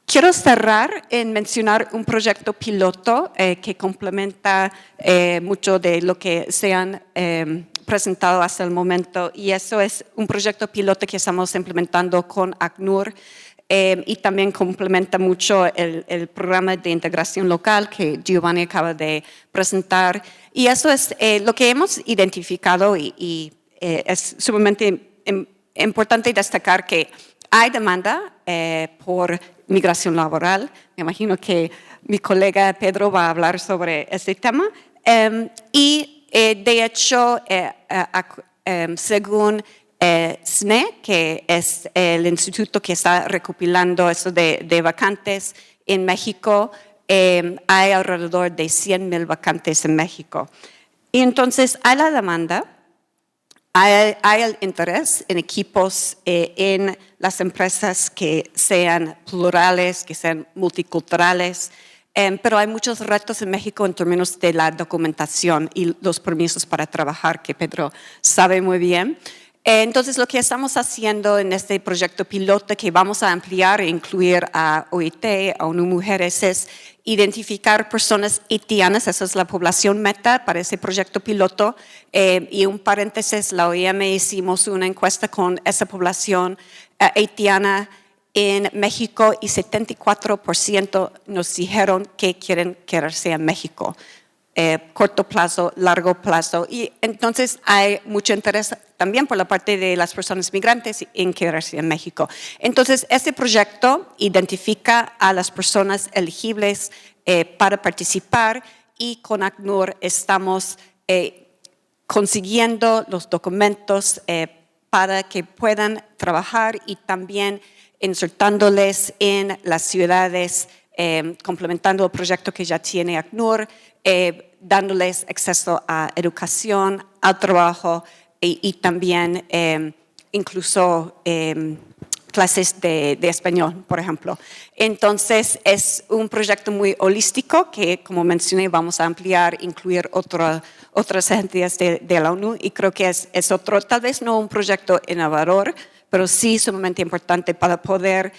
F: Quiero cerrar en mencionar un proyecto piloto que complementa mucho de lo que se han presentado hasta el momento, y eso es un proyecto piloto que estamos implementando con ACNUR y también complementa mucho el programa de integración local que Giovanni acaba de presentar. Y eso es lo que hemos identificado y es sumamente importante destacar que hay demanda por migración laboral. Me imagino que mi colega Pedro va a hablar sobre este tema. Y de hecho, según SNE, que es el instituto que está recopilando eso de vacantes en México, hay alrededor de 100,000 vacantes en México. Y entonces hay la demanda. Hay el interés en equipos en las empresas que sean plurales, que sean multiculturales, pero hay muchos retos en México en términos de la documentación y los permisos para trabajar, que Pedro sabe muy bien. Entonces, lo que estamos haciendo en este proyecto piloto, que vamos a ampliar e incluir a OIT, a ONU Mujeres, es identificar personas haitianas. Esa es la población meta para ese proyecto piloto. Y un paréntesis, la OIM hicimos una encuesta con esa población haitiana en México y 74% nos dijeron que quieren quedarse en México. Corto plazo, largo plazo, y entonces hay mucho interés también por la parte de las personas migrantes en quedarse en México. Entonces, este proyecto identifica a las personas elegibles para participar, y con ACNUR estamos consiguiendo los documentos para que puedan trabajar y también insertándoles en las ciudades, complementando el proyecto que ya tiene ACNUR, dándoles acceso a educación, al trabajo y también incluso clases de español, por ejemplo. Entonces, es un proyecto muy holístico que, como mencioné, vamos a ampliar, incluir otras agencias de la ONU, y creo que es otro, tal vez no un proyecto innovador, pero sí sumamente importante para poder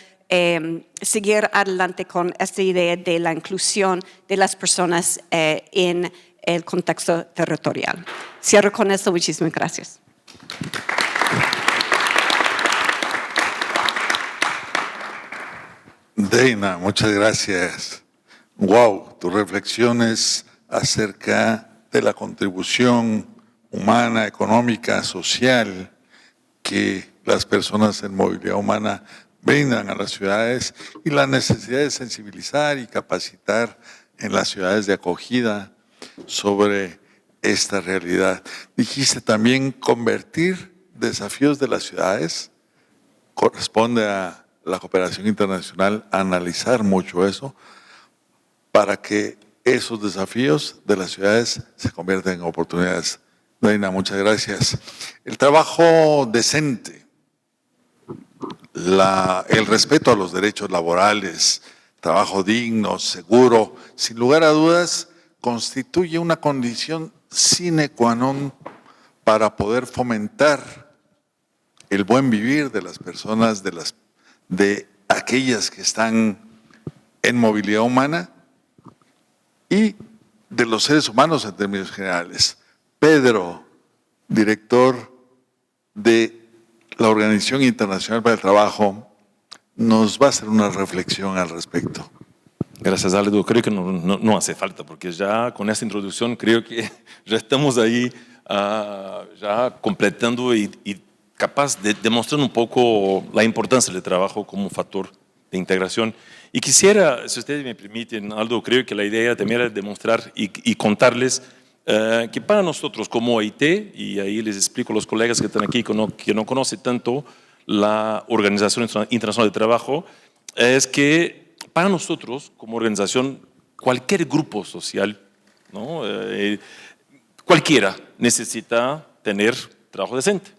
F: seguir adelante con esta idea de la inclusión de las personas en el contexto territorial. Cierro con esto. Muchísimas gracias.
A: Deina, muchas gracias. Wow, tus reflexiones acerca de la contribución humana, económica, social que las personas en movilidad humana brindan a las ciudades, y la necesidad de sensibilizar y capacitar en las ciudades de acogida sobre esta realidad. Dijiste también convertir desafíos de las ciudades. Corresponde a la cooperación internacional analizar mucho eso para que esos desafíos de las ciudades se conviertan en oportunidades. Deina, muchas gracias. El trabajo decente, el respeto a los derechos laborales, trabajo digno, seguro, sin lugar a dudas, constituye una condición sine qua non para poder fomentar el buen vivir de las personas, de aquellas que están en movilidad humana y de los seres humanos en términos generales. Pedro, director de la Organización Internacional para el Trabajo, nos va a hacer una reflexión al respecto.
G: Gracias, Aldo. Creo que no hace falta, porque ya con esta introducción creo que ya estamos ahí ya completando y capaz de demostrar un poco la importancia del trabajo como un factor de integración. Y quisiera, si ustedes me permiten, Aldo, creo que la idea también era demostrar y contarles que para nosotros como OIT, y ahí les explico a los colegas que están aquí que no conocen tanto la Organización Internacional de Trabajo, es que para nosotros como organización, cualquier grupo social, ¿no? Cualquiera necesita tener trabajo decente.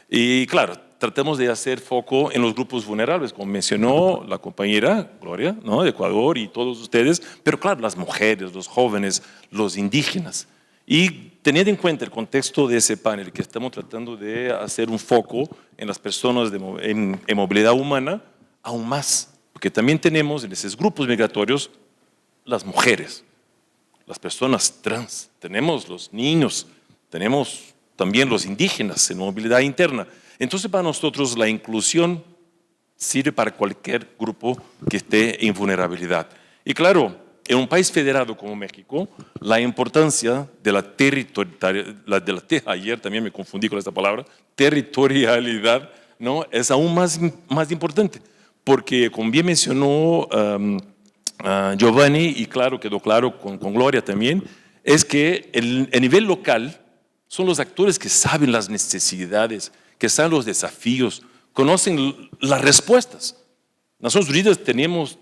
G: Y claro, tratemos de hacer foco en los grupos vulnerables, como mencionó la compañera Gloria, ¿no? De Ecuador y todos ustedes, pero claro, las mujeres, los jóvenes, los indígenas. Y teniendo en cuenta el contexto de ese panel, que estamos tratando de hacer un foco en las personas en movilidad humana, aún más, porque también tenemos en esos grupos migratorios las mujeres, las personas trans, tenemos los niños, tenemos también los indígenas en movilidad interna. Entonces, para nosotros la inclusión sirve para cualquier grupo que esté en vulnerabilidad. Y claro, en un país federado como México, la importancia de la territorialidad, ayer también me confundí con esta palabra, territorialidad, ¿no? Es aún más importante, porque como bien mencionó Giovanni, y claro, quedó claro con Gloria también, es que a nivel local son los actores que saben las necesidades, que saben los desafíos, conocen las respuestas. Naciones Unidas tenemos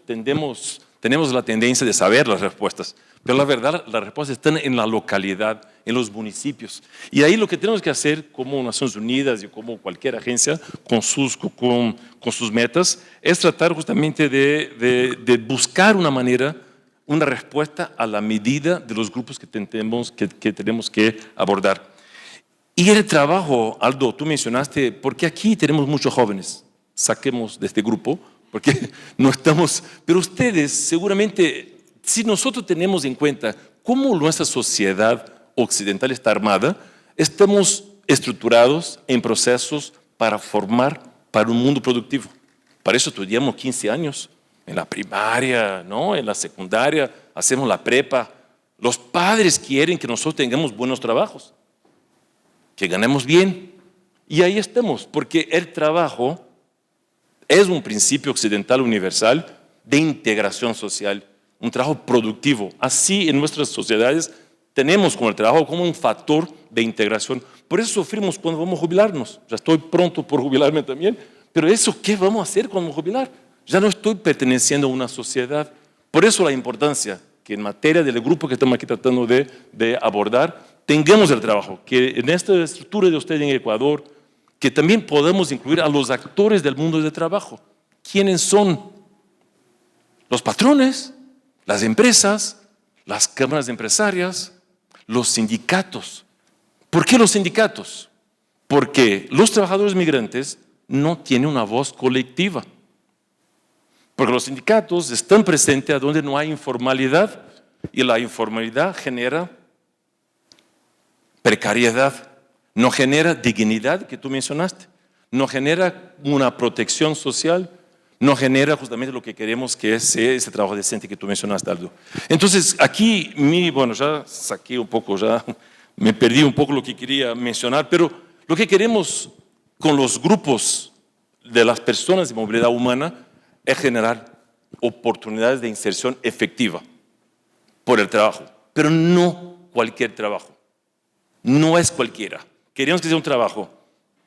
G: la tendencia de saber las respuestas, pero la verdad, las respuestas están en la localidad, en los municipios. Y ahí lo que tenemos que hacer como Naciones Unidas y como cualquier agencia con sus metas es tratar justamente de buscar una manera, una respuesta a la medida de los grupos que tenemos que abordar. Y el trabajo, Aldo, tú mencionaste, porque aquí tenemos muchos jóvenes, saquemos de este grupo, porque no estamos, pero ustedes seguramente, si nosotros tenemos en cuenta cómo nuestra sociedad occidental está armada, estamos estructurados en procesos para formar para un mundo productivo. Para eso estudiamos 15 años, en la primaria, ¿no? En la secundaria, hacemos la prepa. Los padres quieren que nosotros tengamos buenos trabajos, que ganemos bien. Y ahí estamos, porque el trabajo es un principio occidental universal de integración social, un trabajo productivo. Así en nuestras sociedades tenemos como el trabajo como un factor de integración. Por eso sufrimos cuando vamos a jubilarnos. Ya estoy pronto por jubilarme también, pero eso, ¿qué vamos a hacer cuando jubilar? Ya no estoy perteneciendo a una sociedad. Por eso la importancia que en materia del grupo que estamos aquí tratando de abordar, tengamos el trabajo, que en esta estructura de ustedes en Ecuador, que también podamos incluir a los actores del mundo del trabajo. ¿Quiénes son? Los patrones, las empresas, las cámaras empresarias, los sindicatos. ¿Por qué los sindicatos? Porque los trabajadores migrantes no tienen una voz colectiva. Porque los sindicatos están presentes a donde no hay informalidad y la informalidad genera precariedad. No genera dignidad, que tú mencionaste, no genera una protección social, no genera justamente lo que queremos, que es ese trabajo decente que tú mencionaste, Aldo. Entonces, aquí, bueno, ya saqué un poco, ya me perdí un poco lo que quería mencionar, pero lo que queremos con los grupos de las personas de movilidad humana es generar oportunidades de inserción efectiva por el trabajo, pero no cualquier trabajo, no es cualquiera. Queremos que sea un trabajo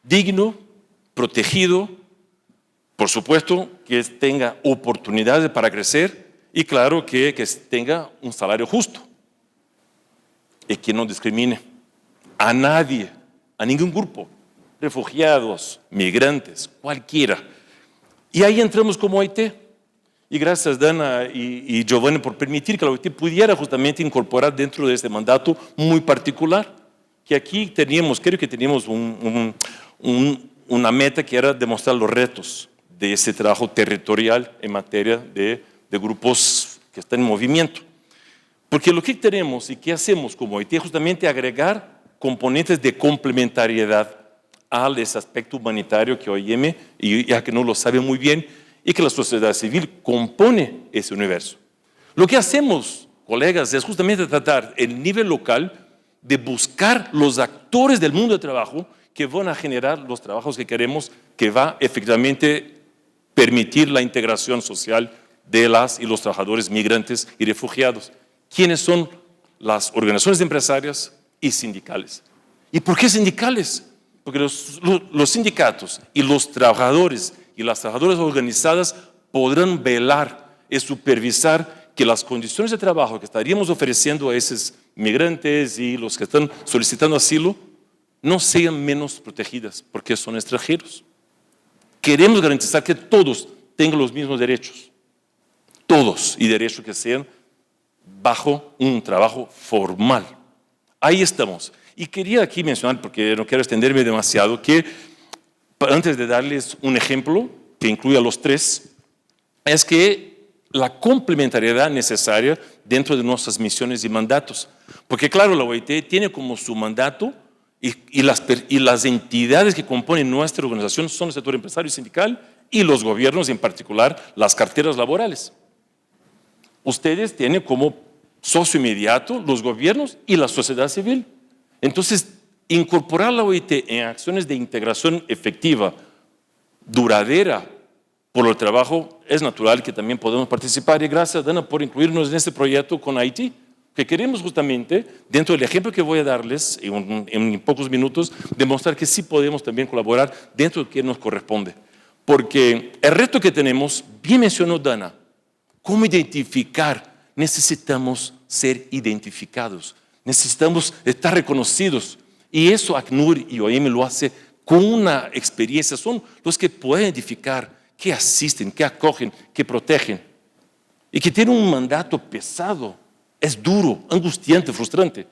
G: digno, protegido, por supuesto que tenga oportunidades para crecer y claro que tenga un salario justo y que no discrimine a nadie, a ningún grupo, refugiados, migrantes, cualquiera. Y ahí entramos como OIT. Y gracias Dana y Giovanni por permitir que la OIT pudiera justamente incorporar dentro de este mandato muy particular, que aquí teníamos, creo que teníamos una meta que era demostrar los retos de ese trabajo territorial en materia de grupos que están en movimiento. Porque lo que tenemos y que hacemos como OIT es justamente agregar componentes de complementariedad al ese aspecto humanitario que OIM, y ya que no lo sabe muy bien, y que la sociedad civil compone ese universo. Lo que hacemos, colegas, es justamente tratar el nivel local de buscar los actores del mundo del trabajo que van a generar los trabajos que queremos, que va efectivamente permitir la integración social de las y los trabajadores migrantes y refugiados. ¿Quiénes son? Las organizaciones empresarias y sindicales. ¿Y por qué sindicales? Porque los sindicatos y los trabajadores y las trabajadoras organizadas podrán velar y supervisar que las condiciones de trabajo que estaríamos ofreciendo a esos migrantes y los que están solicitando asilo no sean menos protegidas porque son extranjeros. Queremos garantizar que todos tengan los mismos derechos, todos, y derechos que sean bajo un trabajo formal. Ahí estamos. Y quería aquí mencionar, porque no quiero extenderme demasiado, que antes de darles un ejemplo que incluye a los tres, es que la complementariedad necesaria dentro de nuestras misiones y mandatos. Porque claro, la OIT tiene como su mandato y las entidades que componen nuestra organización son el sector empresario y sindical y los gobiernos, en particular las carteras laborales. Ustedes tienen como socio inmediato los gobiernos y la sociedad civil. Entonces, incorporar la OIT en acciones de integración efectiva, duradera por el trabajo, es natural que también podamos participar. Y gracias, Dana, por incluirnos en este proyecto con Haití, que queremos justamente, dentro del ejemplo que voy a darles en pocos minutos, demostrar que sí podemos también colaborar dentro de lo que nos corresponde. Porque el reto que tenemos, bien mencionó Dana, ¿cómo identificar? Necesitamos ser identificados, necesitamos estar reconocidos. Y eso ACNUR y OIM lo hace con una experiencia. Son los que pueden identificar, que asisten, que acogen, que protegen. Y que tienen un mandato pesado. Es duro, angustiante, frustrante,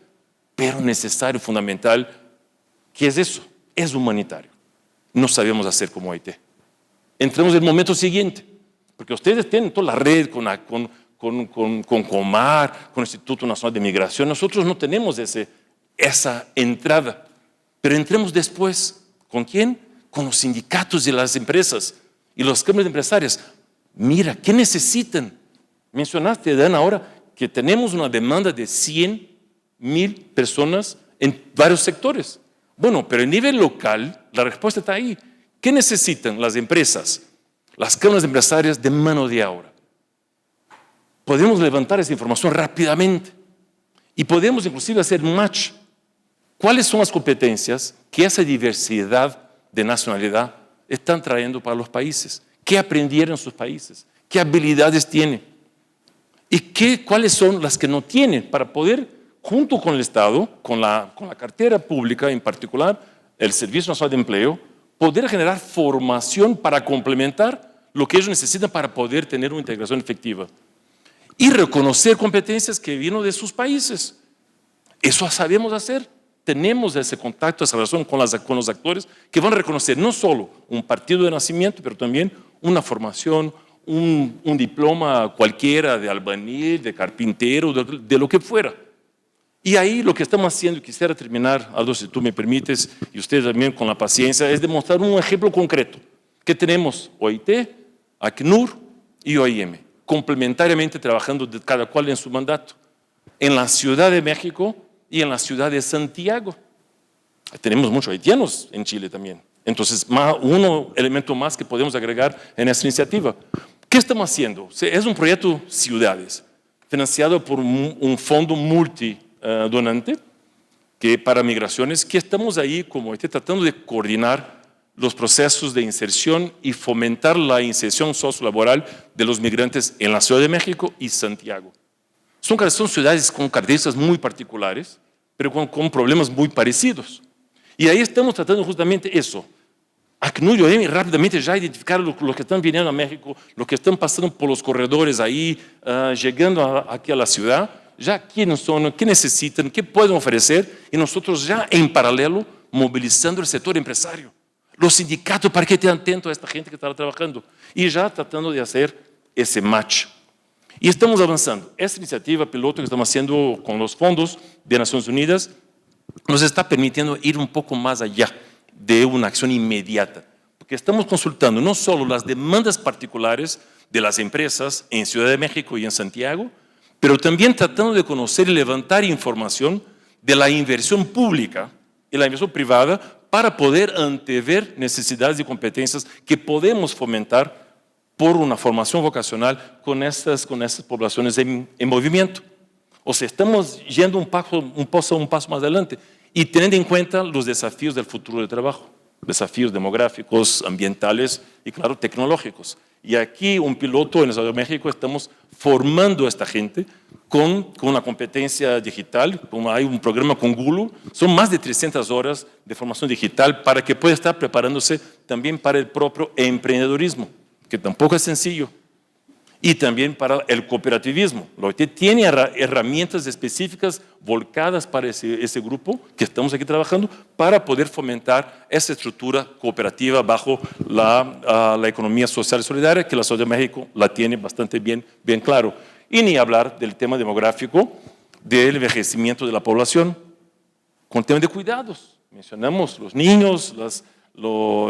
G: pero necesario, fundamental. ¿Qué es eso? Es humanitario. No sabemos hacer como OIT. Entramos en el momento siguiente, porque ustedes tienen toda la red con Comar, con el Instituto Nacional de Migración. Nosotros no tenemos esa entrada, pero entremos después. ¿Con quién? Con los sindicatos y las empresas y las cámaras empresarias. Mira, ¿qué necesitan? Mencionaste, Dan, ahora que tenemos una demanda de 100,000 personas en varios sectores. Bueno, pero a nivel local, la respuesta está ahí. ¿Qué necesitan las empresas, las cámaras empresarias de mano de obra? Podemos levantar esa información rápidamente y podemos inclusive hacer match. ¿Cuáles son las competencias que esa diversidad de nacionalidad están trayendo para los países? ¿Qué aprendieron sus países? ¿Qué habilidades tienen? ¿Y cuáles son las que no tienen para poder, junto con el Estado, con la cartera pública en particular, el Servicio Nacional de Empleo, poder generar formación para complementar lo que ellos necesitan para poder tener una integración efectiva? Y reconocer competencias que vienen de sus países. Eso sabemos hacer. Tenemos ese contacto, esa relación con los actores que van a reconocer no solo un partido de nacimiento, pero también una formación, un diploma cualquiera de albañil, de carpintero, de lo que fuera. Y ahí lo que estamos haciendo, y quisiera terminar, Aldo, si tú me permites, y ustedes también con la paciencia, es demostrar un ejemplo concreto que tenemos OIT, ACNUR y OIM, complementariamente trabajando cada cual en su mandato, en la Ciudad de México y en la ciudad de Santiago. Tenemos muchos haitianos en Chile también. Entonces, un elemento más que podemos agregar en esta iniciativa. ¿Qué estamos haciendo? Es un proyecto Ciudades, financiado por un fondo multidonante para migraciones, que estamos ahí como tratando de coordinar los procesos de inserción y fomentar la inserción sociolaboral de los migrantes en la Ciudad de México y Santiago. Son ciudades con características muy particulares, pero con problemas muy parecidos. Y ahí estamos tratando justamente eso, ACNUR y OEM rápidamente ya identificaron lo que están viniendo a México, lo que están pasando por los corredores ahí, llegando aquí a la ciudad, ya quiénes son, qué necesitan, qué pueden ofrecer, y nosotros ya en paralelo movilizando el sector empresario, los sindicatos para que estén atentos a esta gente que está trabajando, y ya tratando de hacer ese match. Y estamos avanzando. Esta iniciativa piloto que estamos haciendo con los fondos de Naciones Unidas nos está permitiendo ir un poco más allá de una acción inmediata, porque estamos consultando no solo las demandas particulares de las empresas en Ciudad de México y en Santiago, pero también tratando de conocer y levantar información de la inversión pública y la inversión privada para poder antever necesidades y competencias que podemos fomentar por una formación vocacional con estas poblaciones en movimiento. O sea, estamos yendo un paso más adelante y teniendo en cuenta los desafíos del futuro del trabajo, desafíos demográficos, ambientales y, claro, tecnológicos. Y aquí un piloto en el Estado de México estamos formando a esta gente con una competencia digital, hay un programa con Gulu, son más de 300 horas de formación digital para que pueda estar preparándose también para el propio emprendedurismo, que tampoco es sencillo, y también para el cooperativismo. La OIT tiene herramientas específicas volcadas para ese grupo que estamos aquí trabajando para poder fomentar esa estructura cooperativa bajo la economía social y solidaria, que la Ciudad de México la tiene bastante bien claro. Y ni hablar del tema demográfico, del envejecimiento de la población, con temas de cuidados. Mencionamos los niños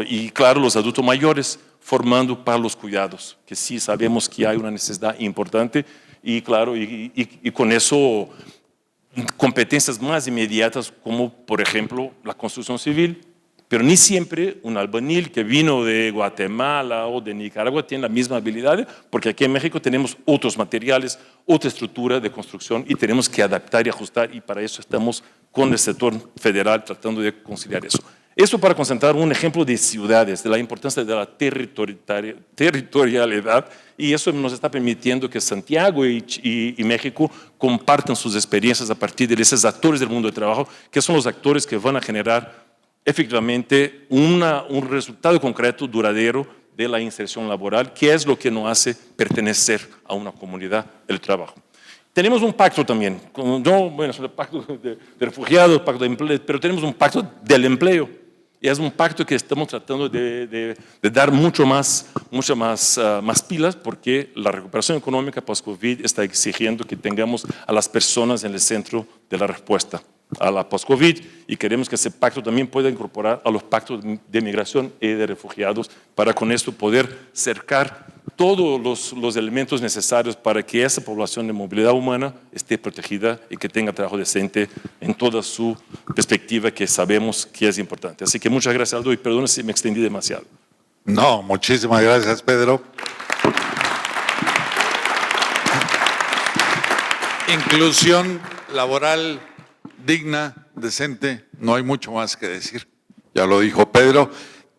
G: y, claro, los adultos mayores, formando para los cuidados, que sí sabemos que hay una necesidad importante y, claro, y con eso competencias más inmediatas como, por ejemplo, la construcción civil. Pero ni siempre un albañil que vino de Guatemala o de Nicaragua tiene la misma habilidad, porque aquí en México tenemos otros materiales, otra estructura de construcción y tenemos que adaptar y ajustar, y para eso estamos con el sector federal tratando de conciliar eso. Eso para concentrar un ejemplo de ciudades, de la importancia de la territorialidad, y eso nos está permitiendo que Santiago y México compartan sus experiencias a partir de esos actores del mundo del trabajo, que son los actores que van a generar efectivamente un resultado concreto, duradero, de la inserción laboral, que es lo que nos hace pertenecer a una comunidad del trabajo. Tenemos un pacto también, es el pacto de refugiados, pacto de empleo, pero tenemos un pacto del empleo. Y es un pacto que estamos tratando de dar muchas más pilas, porque la recuperación económica post-COVID está exigiendo que tengamos a las personas en el centro de la respuesta a la post-COVID, y queremos que ese pacto también pueda incorporar a los pactos de migración y de refugiados para con esto poder cercar todos los elementos necesarios para que esa población de movilidad humana esté protegida y que tenga trabajo decente en toda su perspectiva, que sabemos que es importante. Así que muchas gracias, Aldo, y perdón si me extendí demasiado.
A: No, muchísimas gracias, Pedro. Inclusión laboral digna, decente, no hay mucho más que decir. Ya lo dijo Pedro.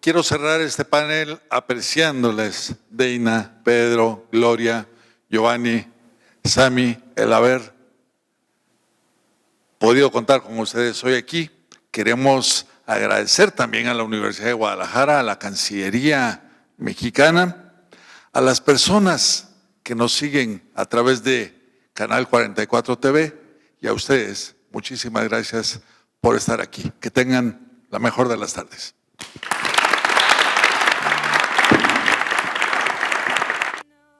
A: Quiero cerrar este panel apreciándoles, Deina, Pedro, Gloria, Giovanni, Sami, el haber podido contar con ustedes hoy aquí. Queremos agradecer también a la Universidad de Guadalajara, a la Cancillería mexicana, a las personas que nos siguen a través de Canal 44 TV, y a ustedes, muchísimas gracias por estar aquí. Que tengan la mejor de las tardes.